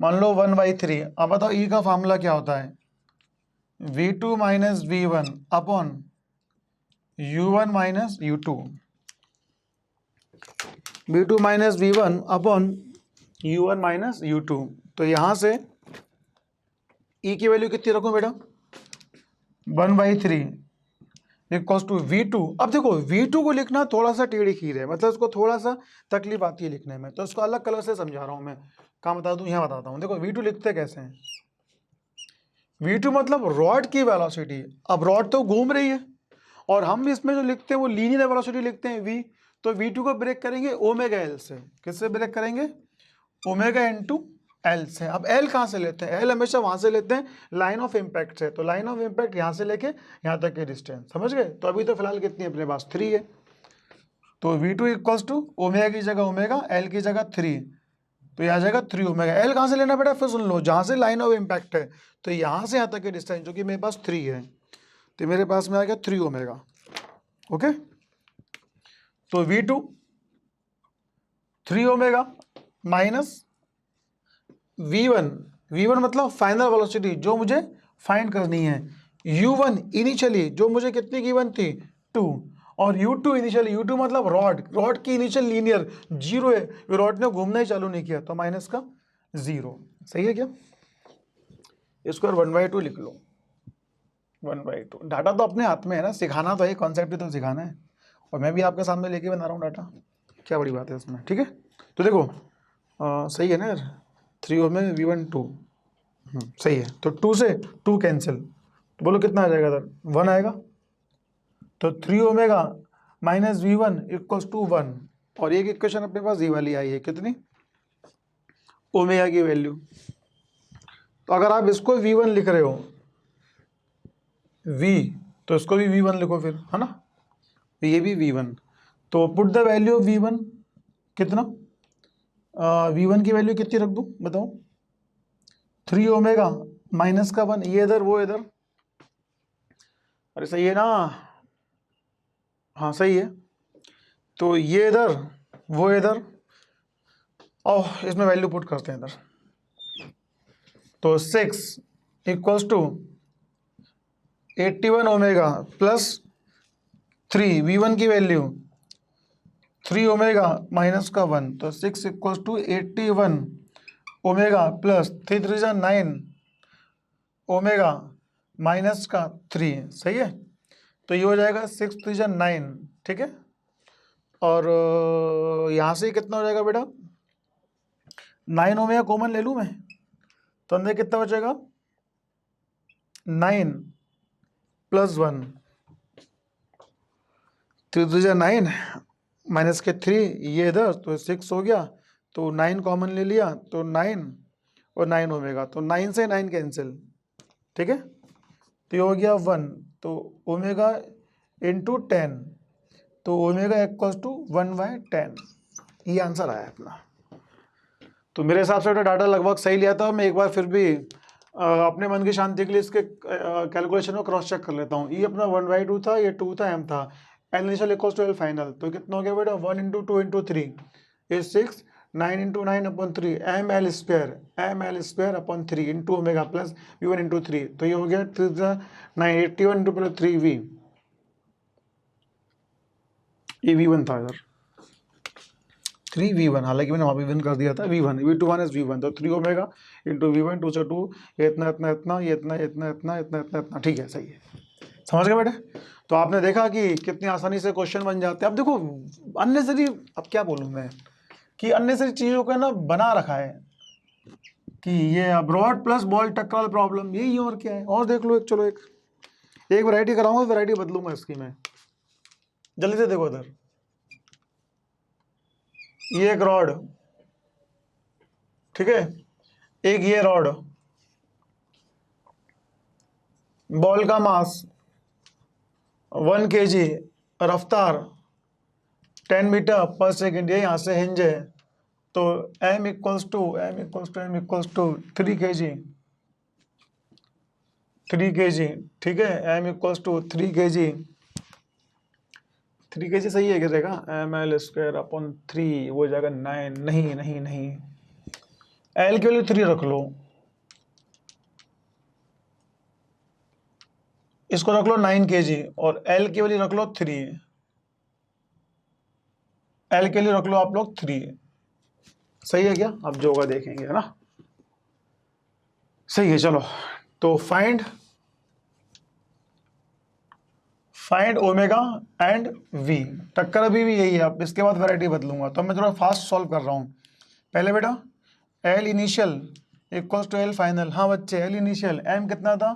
मान लो 1/3। अब बताओ ई का फार्मूला क्या होता है, v2 minus v1 upon u1 minus u2, v2 minus v1 upon u1 minus u2। तो यहां से ई की वैल्यू कितनी रखूं बेटा 1/3 इक्वल्स टू v2। अब देखो v2 को लिखना थोड़ा सा टेढ़ी खीर है, मतलब इसको थोड़ा सा तकलीफ आती है लिखने में, तो इसको अलग कलर से समझा रहा हूं मैं, कहाँ बता दूं, यहाँ बताता हूं। देखो v2 लिखते कैसे हैं, v2 मतलब रॉड की वेलोसिटी। अब रॉड तो घूम रही है और हम इसमें जो लिखते हैं वो लीनियर वेलोसिटी लिखते हैं v, तो v2 को ब्रेक करेंगे ओमेगा एल से। किससे ब्रेक करेंगे, ओमेगा इनटू एल से। अब एल कहाँ से लेते हैं, एल हमेशा वहां से लेते हैं लाइन ऑफ इम्पैक्ट से, तो लाइन ऑफ इम्पैक्ट यहाँ से लेके यहाँ तक की डिस्टेंस, समझ गए। तो अभी तो फिलहाल कितनी है अपने पास 3 है, तो v2 इक्वल्स टू ओमेगा की जगह ओमेगा, एल की जगह 3, तो यहाँ जाएगा 3 ओमेगा। एल कहाँ से लेना बेटा, फिर सुन लो, जहाँ से लाइन ऑफ इम्पैक्ट है, तो यहाँ से यहाँ तक की डिस्टेंस जो कि मेरे पास 3 है, तो मेरे पास में आ गया 3 ओमेगा। ओके, तो v2 3 ओमेगा माइनस v1 मतलब फाइनल वेलोसिटी जो मुझे फाइंड करनी है, u1 इनिशियली जो मुझे कितनी गिवन थी 2, और u2 इनिशियली, u2 मतलब रॉड की इनिशियल लीनियर 0 है, रॉड ने घूमना ही चालू नहीं किया, तो माइनस का 0, सही है क्या। इसको 1/2 लिख लो, 1/2। डाटा तो अपने हाथ में है ना, सिखाना तो है, कॉन्सेप्ट तो सिखाना है, और मैं भी आपके सामने लेके बना रहा हूँ डाटा, क्या बड़ी बात है इसमें। ठीक है, तो देखो सही है ना यार, 3 में v1 2 सही है, तो 2 से 2 कैंसिल, तो बोलो कितना आ जाएगा इधर 1 आएगा, तो 3 omega minus v1 equals to 1, और एक इक्वेशन अपने पास ये वाली आई है, कितनी ओमेगा की वैल्यू। तो अगर आप इसको v1 लिख रहे हो v, तो इसको भी v1 लिखो फिर, है ना, ये भी v1, तो put the value of v1 कितना, v1 की वैल्यू कितनी रख दूं बताओ, 3 ओमेगा माइनस का 1, ये इधर वो इधर, अरे सही है ना, हाँ सही है, तो ये इधर वो इधर, और इसमें वैल्यू पुट करते हैं इधर, तो 6 equals to 81 omega plus 3 V1 की वैल्यू 3 ओमेगा माइनस का 1, तो 6 इक्वल्स टू 81 ओमेगा प्लस 3 3 जा 9 ओमेगा माइनस का 3, सही है। तो ये हो जाएगा 6 3 जा 9, ठीक है। और यहाँ से कितना हो जाएगा बेटा, 9 ओमेगा कॉमन ले लूँ मैं, तो अंदर कितना बचेगा 9 प्लस 1, 3 3 जा 9 माइनस के 3, ये इधर तो 6 हो गया, तो 9 कॉमन ले लिया तो 9 और 9 ओमेगा, तो 9 से 9 कैंसिल, ठीक है। तो ये हो गया 1, तो ओमेगा इंटू 10, तो ओमेगा इक्वल्स टू 1/10, ये आंसर आया अपना। तो मेरे हिसाब से डाटा लगभग सही लिया था। मैं एक बार फिर भी अपने मन की शांति के लिए इसके कैलकुलेशन को क्रॉस चेक कर लेता हूँ। ये अपना 1/2 था, ये 2 था, m था, L initial equals to L final, तो कितना हो गया बेटा 1 into 2 into 3 is 6, 9 into 9 upon 3 M L square upon 3 into omega plus V1 into 3, तो ये हो गया 9 81 इंटू प्लस 3V, ये V1 था इधर 3V1, हालांकि मैंने वहाँ पे V1 कर दिया था, V1 V2 माइनस V1, तो 3 ओमेगा इंटू V1 2 से 2, ये इतना इतना इतना, ये इतना इतना इतना इतना इतना इतना, ठीक है, सही है, समझ गए बेटे। तो आपने देखा कि कितनी आसानी से क्वेश्चन बन जाते हैं। अब देखो अननेसेसरी, अब क्या बोलूँ मैं कि अननेसेसरी चीज़ों को ना बना रखा है कि ये अब्रॉड प्लस बॉल टक्कर प्रॉब्लम, यही और क्या है। और देख लो एक, चलो एक वैरायटी कराऊंगा, वैरायटी बदलूंगा इसकी मैं, जल्दी से देखो इधर, ये एक रॉड, ठीक है, एक ये रॉड, बॉल का मास 1 kg, रफ्तार 10 मीटर पर सेकेंड, ये यहाँ से हिंज है, तो m इक्वल्स टू 3 kg, ठीक है, m equals to 3 kg, 3 kg सही है, गिरेगा ml स्क्वायर अपॉन 3, वो जाएगा 9, नहीं नहीं नहीं, l के लिए 3 रख लो, इसको रख लो 9 kg, और l के लिए रख लो 3, l के लिए रख लो आप लोग 3, सही है क्या। अब जो होगा देखेंगे, है ना, सही है। चलो तो फाइंड ओमेगा एंड v, टक्कर अभी भी यही है, अब इसके बाद वैरायटी बदलूंगा, तो मैं थोड़ा फास्ट सॉल्व कर रहा हूँ। पहले बेटा L initial equals to L final, हाँ बच्चे L इनिशियल, m कितना था,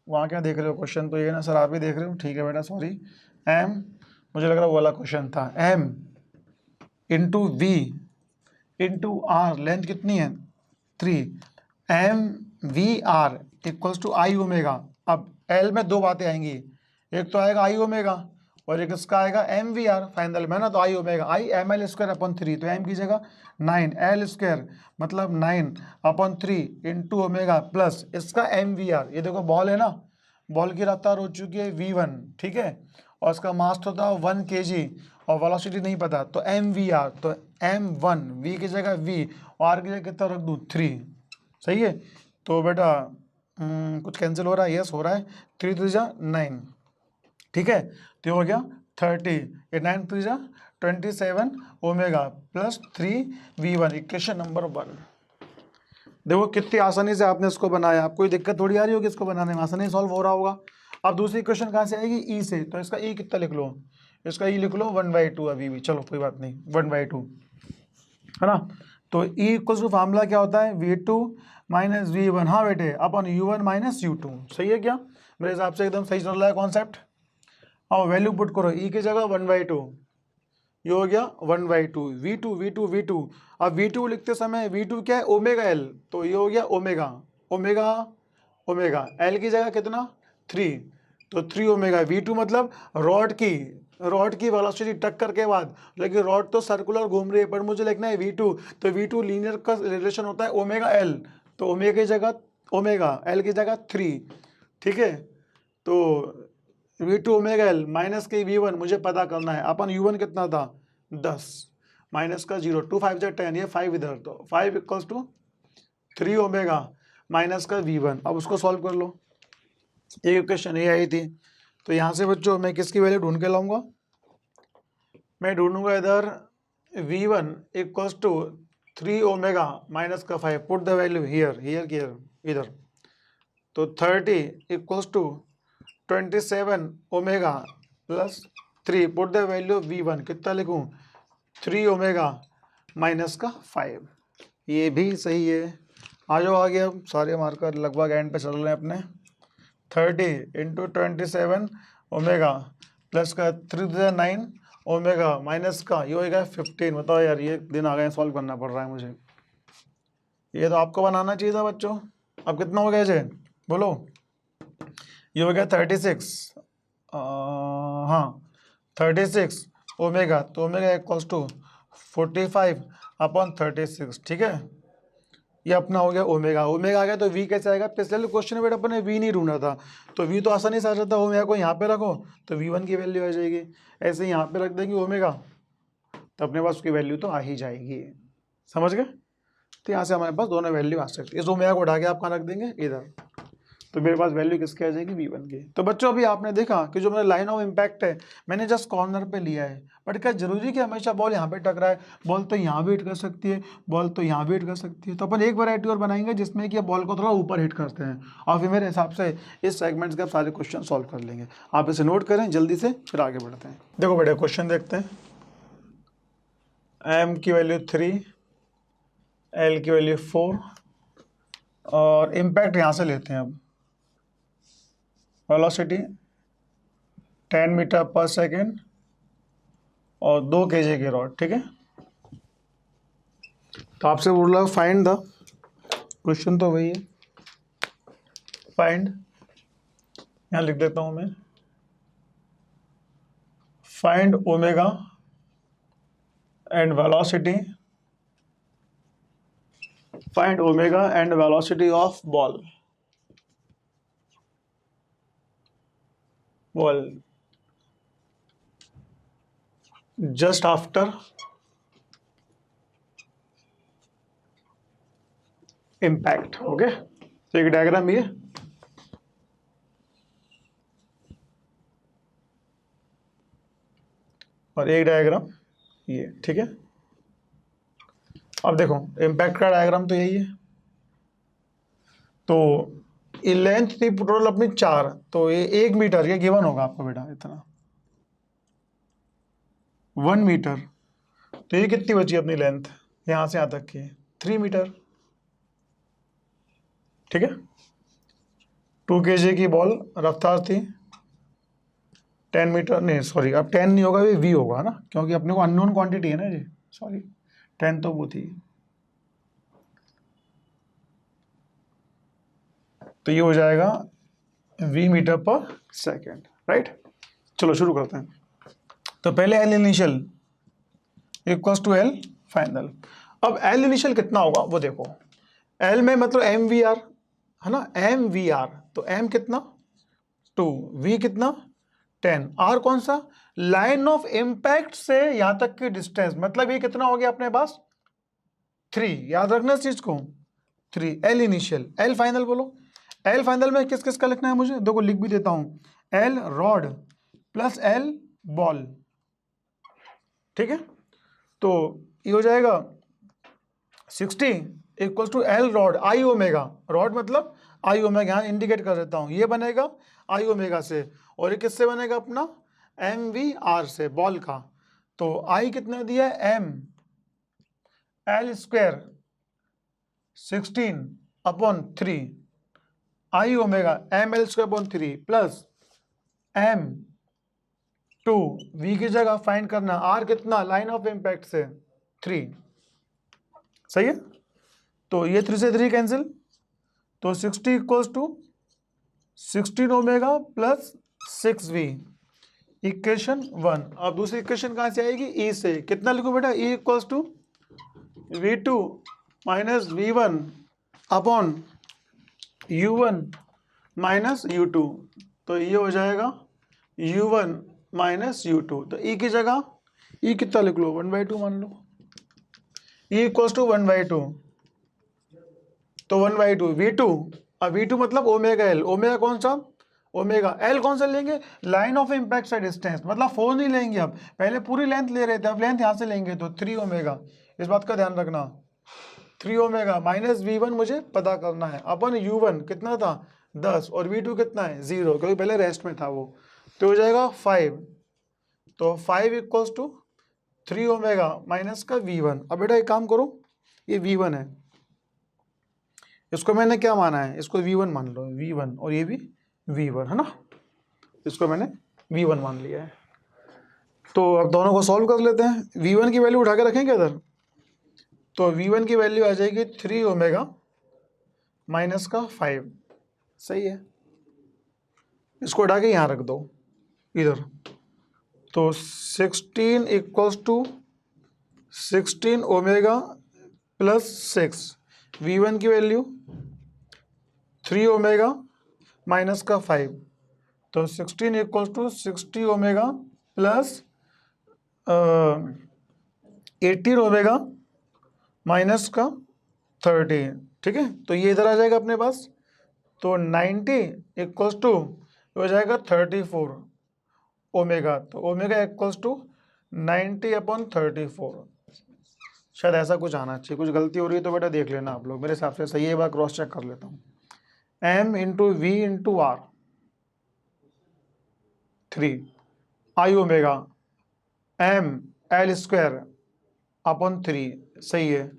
वहाँ क्या देख रहे हो क्वेश्चन, तो ये ना सर आप ही देख रहे हो, ठीक है बेटा, सॉरी, m मुझे लग रहा है वो वाला क्वेश्चन था, m into v into r, length कितनी है 3, mvr equals to I omega. अब L में दो बातें आएंगी, एक तो आएगा आई ओमेगा और एक इसका आएगा एम वी आर फाइनल में ना, तो I omega, I M L square upon 3, तो एम की जगह 9 एल स्क्वायर मतलब 9 अपॉन 3 इंटू ओमेगा प्लस इसका एम वी आर। ये देखो बॉल है ना, बॉल की रफ्तार हो चुकी है v1, ठीक है, और इसका मास तो था 1 kg और वेलोसिटी नहीं पता, तो एम वी आर, तो m1 v की जगह v और r की जगह कितना रख दूँ 3, सही है। तो बेटा कुछ कैंसिल हो रहा है, यस हो रहा है, 3 3 जा 9, ठीक है, तो हो गया 30, ये 9 3 जा 27 omega plus 3v1, equation number 1। देखो कितनी आसानी से आपने इसको बनाया, आपको कोई दिक्कत थोड़ी आ रही होगी इसको बनाने में, आसानी सॉल्व हो रहा होगा। अब दूसरी क्वेश्चन कहाँ से आएगी, ई से, तो इसका ई कितना लिख लो, इसका ई लिख लो 1/2 अभी भी, चलो कोई बात नहीं 1/2, है ना। तो ई इक्वल्स टू फार्मूला क्या होता है, v2 माइनस v1, हाँ बेटे, अपन u1 माइनस u2, सही है क्या, मेरे हिसाब से एकदम सही चल रहा है कॉन्सेप्ट। अब वैल्यू पुट करो, ई की जगह 1/2, ये हो गया 1/2, v2, अब v2 लिखते समय v2 क्या है ओमेगा l, तो ये हो गया ओमेगा l की जगह कितना 3, तो 3 ओमेगा v2 मतलब रॉड की वेलोसिटी टक्कर के बाद, लेकिन रॉड तो सर्कुलर घूम रही है, पर मुझे लिखना है v2, तो v2 लीनियर का रिलेशन होता है ओमेगा l, तो ओमेगा की जगह ओमेगा, l की जगह 3, ठीक है। तो v2 ओमेगा l माइनस के v1 मुझे पता करना है, अपन u1 कितना था 10 माइनस का 0, 2 5 10, ये 5 इधर, तो 5 इक्वल्स टू 3 ओमेगा माइनस का V1। अब उसको सॉल्व कर लो, एक इक्वेशन ये आई थी, तो यहाँ से बच्चों मैं किसकी वैल्यू ढूंढ के लाऊंगा, मैं ढूंढूंगा इधर V1 equals to 3 omega minus का 5, put the value here here here इधर, तो 30 equals to 27 omega plus 3, put the value V1 कितना लिखूं, 3 ओमेगा माइनस का 5। ये भी सही है। आ जाओ आगे, अब सारे मार्कर लगभग एंड पे चल रहे हैं अपने। 30 इंटू 27 ओमेगा प्लस का 3 ओमेगा माइनस का ये होगा 15। बताओ यार, ये दिन आ गए, सॉल्व करना पड़ रहा है मुझे। ये तो आपको बनाना चाहिए था बच्चों। अब कितना हो गया इसे बोलो, ये हो गया 36, हाँ 36 ओमेगा, तो ओमेगा इक्वल्स टू 45 अपॉन 36, ठीक है। ये अपना हो गया ओमेगा। ओमेगा आ गया तो वी कैसे आएगा, पिछले क्वेश्चन में बेटा अपन ने वी नहीं ढूंढा था, तो वी तो आसानी से आ जाता है। ओमेगा को यहाँ पे रखो तो V1 की वैल्यू आ जाएगी, ऐसे यहाँ पे रख देंगे ओमेगा तो अपने पास उसकी वैल्यू तो आ ही जाएगी। समझ गए, तो यहाँ से हमारे पास दोनों वैल्यू आ सकती है। इस ओमेगा को उठा के आप कहाँ रख देंगे, इधर, तो मेरे पास वैल्यू किसकी आ जाएगी, V1 की। तो बच्चों अभी आपने देखा कि जो मेरा लाइन ऑफ इम्पैक्ट है मैंने जस्ट कॉर्नर पे लिया है, बट क्या जरूरी कि हमेशा बॉल यहाँ पे टकराए, बॉल तो यहाँ भी हिट कर सकती है, बॉल तो यहाँ भी हिट कर सकती है। तो अपन एक वैरायटी और बनाएंगे जिसमें कि बॉल को थोड़ा ऊपर हिट करते हैं, और फिर मेरे हिसाब से इस सेगमेंट्स के आप सारे क्वेश्चन सॉल्व कर लेंगे। आप इसे नोट करें जल्दी से, फिर आगे बढ़ते हैं। देखो बेटा क्वेश्चन देखते हैं। एम की वैल्यू 3, एल की वैल्यू 4, और इम्पैक्ट यहाँ से लेते हैं। अब वेलोसिटी 10 मीटर पर सेकेंड और 2 kg की रॉड, ठीक है। तो आपसे बोल रहा है फाइंड द, क्वेश्चन तो वही है, फाइंड, यहाँ लिख देता हूँ मैं, find omega and velocity, find omega and velocity of ball just after impact। Okay, तो एक डायग्राम ये, और एक डायग्राम ये, ठीक है। अब देखो इम्पैक्ट का डायग्राम तो यही है, तो ये लेंथ थी टोटल अपनी 4, तो ये 1 मीटर ये गिवन होगा आपको बेटा, इतना 1 मीटर, तो ये कितनी बची अपनी लेंथ यहाँ से यहाँ तक की, 3 मीटर, ठीक है। 2 kg की बॉल रफ्तार थी 10 मीटर, नहीं सॉरी अब 10 नहीं होगा, ये V होगा ना, क्योंकि अपने को अननोन क्वांटिटी है ना जी, सॉरी 10 तो वो थी। तो ये हो जाएगा V मीटर पर सेकेंड, राइट। चलो शुरू करते हैं। तो पहले L initial equals to L final. अब L इनिशियल कितना होगा वो देखो, L में मतलब MVR है ना, MVR, तो M कितना 2, V कितना 10, R कौन सा, लाइन ऑफ इम्पैक्ट से यहां तक की डिस्टेंस, मतलब ये कितना हो गया अपने पास 3, याद रखना इस चीज को 3। L इनिशियल, L फाइनल बोलो। L फाइनल में किस किस का लिखना है मुझे, देखो लिख भी देता हूं, L rod plus L ball, ठीक है। तो ये हो जाएगा 60 equals to L rod I omega, rod मतलब आई ओमेगा, यहाँ इंडिकेट कर देता हूँ, ये बनेगा आई ओमेगा से, और ये किससे बनेगा अपना MVR से, बॉल का। तो आई कितना दिया है M L square 16 upon 3 I omega ML square upon 3 plus M2, V की जगह फाइंड करना, R कितना लाइन ऑफ इम्पैक्ट से 3, सही है। तो ये 3 से 3 कैंसिल, तो 60 equals to 16 omega plus 6V, equation 1। अब दूसरी इक्वेशन कहाँ से आएगी, E से, कितना लिखो बेटा, E equals to V2 minus V1 upon U1 minus U2, तो ये हो जाएगा U1 माइनस U2। तो E की जगह E कितना लिख लो, 1/2 मान लो, E इक्वल्स टू 1/2 तो 1/2 V2, अब V2 मतलब ओमेगा एल, ओमेगा कौन सा, ओमेगा एल कौन सा लेंगे, लाइन ऑफ इम्पैक्ट से डिस्टेंस, मतलब 4 नहीं लेंगे, अब पहले पूरी लेंथ ले रहे थे, अब लेंथ यहाँ से लेंगे तो 3 ओमेगा, इस बात का ध्यान रखना। 3 ओमेगा माइनस V1 मुझे पता करना है, अपन U1 कितना था 10 और V2 कितना है 0, क्योंकि पहले रेस्ट में था वो, तो हो जाएगा 5, तो 5 इक्वल्स टू 3 ओमेगा माइनस का V1। अब बेटा एक काम करो, ये V1 है, इसको मैंने क्या माना है, इसको V1 मान लो, V1, और ये भी V1 है ना, इसको मैंने V1 मान लिया है। तो अब दोनों को सॉल्व कर लेते हैं, V1 की वैल्यू उठा के रखेंगे इधर, तो V1 की वैल्यू आ जाएगी 3 ओमेगा माइनस का 5, सही है, इसको उठा के यहाँ रख दो इधर, तो 16 equals to 16 omega plus 6, V1 की वैल्यू 3 ओमेगा माइनस का 5, तो 16 equals to 60 omega plus 18 omega minus का 30, ठीक है, तो ये इधर आ जाएगा अपने पास, तो 90 इक्वल्स टू हो जाएगा 34 ओमेगा, तो ओमेगा इक्वल्स टू 90/34, शायद ऐसा कुछ आना चाहिए, कुछ गलती हो रही है तो बेटा देख लेना आप लोग, मेरे हिसाब से सही है, बार क्रॉस चेक कर लेता हूँ। M into V into R 3 I omega M L square upon 3, सही है।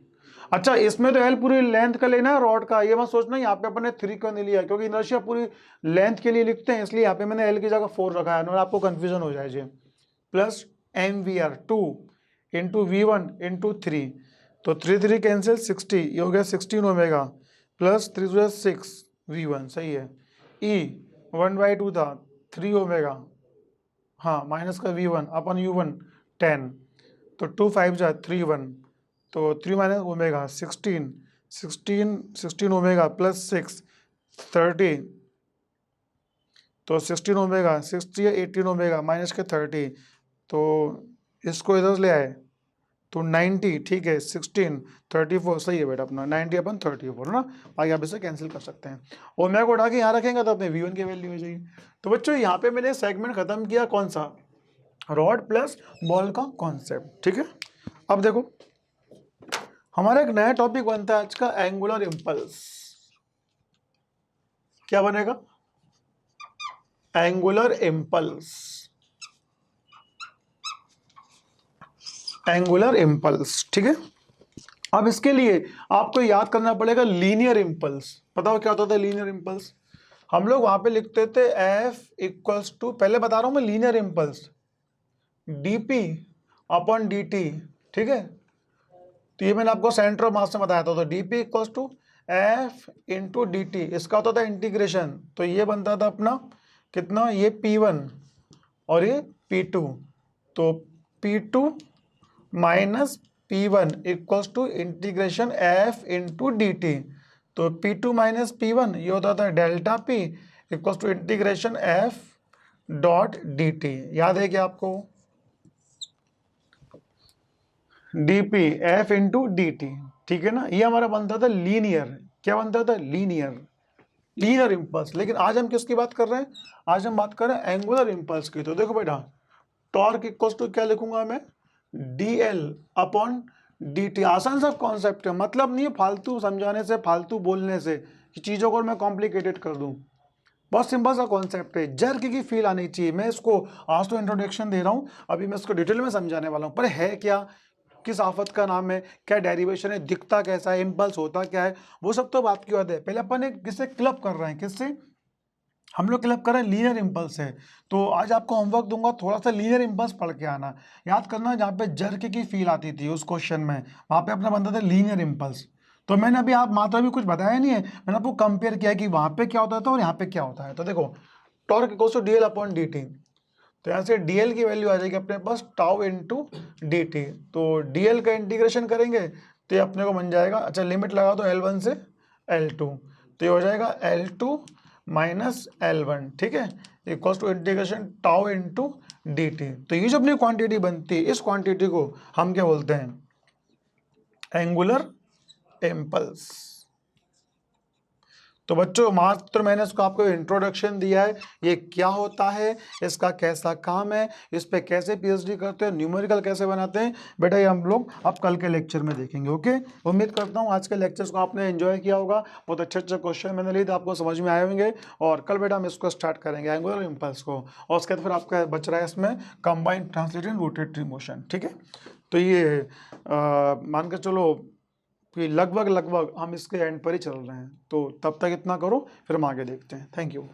अच्छा इसमें तो एल पूरी लेंथ का लेना है रॉड का, ये मत सोचना यहाँ पे अपन ने 3 क्यों नहीं लिया, क्योंकि इनर्शिया पूरी लेंथ के लिए लिखते हैं, इसलिए यहाँ पे मैंने एल की जगह 4 रखा है, आपको कंफ्यूजन हो जाए। Plus MVR 2 into V1 into 3, तो 3 कैंसिल 60, ये हो गया 16 ओमेगा प्लस 3 6 V1, सही है। E 1/2 था 3 ओमेगा, हाँ माइनस का V1 अपन U1 10, तो 2 5 जा 3 1, तो 3 माइनस ओमेगा 16 ओमेगा प्लस 6 30, तो 16 ओमेगा 60 या 18 ओमेगा माइनस के 30, तो इसको इधर ले आए तो 90, ठीक है, 16 34, सही है बेटा अपना 90/34 है ना, आगे आप इसे कैंसिल कर सकते हैं, ओमेगा को उठा के यहाँ रखेंगे तो अपने V1 की वैल्यू हो जाएगी। तो बच्चों यहाँ पे मैंने सेगमेंट खत्म किया, कौन सा, रॉड प्लस बॉल का कॉन्सेप्ट, ठीक है। अब देखो हमारा एक नया टॉपिक बनता है आज का, एंगुलर इम्पल्स। क्या बनेगा, एंगुलर इम्पल्स, एंगुलर इम्पल्स, ठीक है। अब इसके लिए आपको याद करना पड़ेगा लीनियर इम्पल्स, पता हो क्या होता था लीनियर इम्पल्स, हम लोग वहां पे लिखते थे F इक्वल्स टू, पहले बता रहा हूं मैं लीनियर इम्पल्स, dp/dt, ठीक है, तो ये मैंने आपको सेंटर ऑफ मास में बताया था, तो dp equals to F into dt, इसका होता था इंटीग्रेशन, तो ये बनता था अपना कितना, ये P1 और ये P2, तो P2 minus P1 equals to integration F into dt, तो P2 माइनस P1 ये होता था delta P equals to integration F dot dt, याद है क्या आपको, dp F इंटू dt, ठीक है ना, ये हमारा बनता था लीनियर, क्या बनता था, लीनियर इम्पल्स। लेकिन आज हम किसकी बात कर रहे हैं, आज हम बात कर रहे हैं एंगुलर इम्पल्स की। तो देखो बेटा टॉर्क इक्वल्स टू क्या लिखूंगा मैं, dl/dt, आसान सा कॉन्सेप्ट है, मतलब नहीं है फालतू समझाने से, फालतू बोलने से कि चीज़ों को मैं कॉम्प्लिकेटेड कर दूं, बहुत सिंपल सा कॉन्सेप्ट है, जर्क की फील आनी चाहिए। मैं इसको आज तो इंट्रोडक्शन दे रहा हूँ, अभी मैं इसको डिटेल में समझाने वाला हूँ, पर है क्या, किस आफत का नाम है, क्या डेरिवेशन है, दिखता कैसा है, इम्पल्स होता क्या है, वो सब तो बात की बात है। पहले अपन एक किससे क्लब कर रहे हैं, किससे हम लोग क्लब कर रहे हैं, लीनियर इम्पल्स है। तो आज आपको होमवर्क दूंगा, थोड़ा सा लीनियर इम्पल्स पढ़ के आना, याद करना, जहाँ पे जर्क की फील आती थी उस क्वेश्चन में, वहाँ पे अपना बनता था लीनियर इम्पल्स। तो मैंने अभी आप मात्रा भी कुछ बताया नहीं है, मैंने आपको कंपेयर किया कि वहाँ पे क्या होता था और यहाँ पे क्या होता है। तो देखो टॉर्क इक्वल्स टू dl/dt, तो यहाँ से dl की वैल्यू आ जाएगी अपने पास टाउ इंटू dt, तो dl का इंटीग्रेशन करेंगे तो ये अपने को बन जाएगा, अच्छा लिमिट लगा दो L1 से L2, तो ये हो जाएगा L2 माइनस L1, ठीक है, equals to integration tau into dt। तो ये जो अपनी क्वांटिटी बनती है, इस क्वांटिटी को हम क्या बोलते हैं, एंगुलर इम्पल्स, तो बच्चों मात्र मैंने इसको आपको इंट्रोडक्शन दिया है, ये क्या होता है, इसका कैसा काम है, इस पे कैसे पीएचडी करते हैं, न्यूमेरिकल कैसे बनाते हैं, बेटा ये हम लोग अब कल के लेक्चर में देखेंगे। ओके, उम्मीद करता हूँ आज के लेक्चर्स को आपने एंजॉय किया होगा, बहुत अच्छे अच्छे क्वेश्चन मैंने लिए थे, आपको समझ में आए होंगे। और कल बेटा हम इसको स्टार्ट करेंगे एंगुलर इम्पल्स को, और उसके बाद फिर आपका बच रहा है इसमें कंबाइंड ट्रांसलेटेड रोटेटरी मोशन। ठीक है, तो ये मान के चलो कि लगभग हम इसके एंड पर ही चल रहे हैं, तो तब तक इतना करो, फिर हम आगे देखते हैं। Thank you.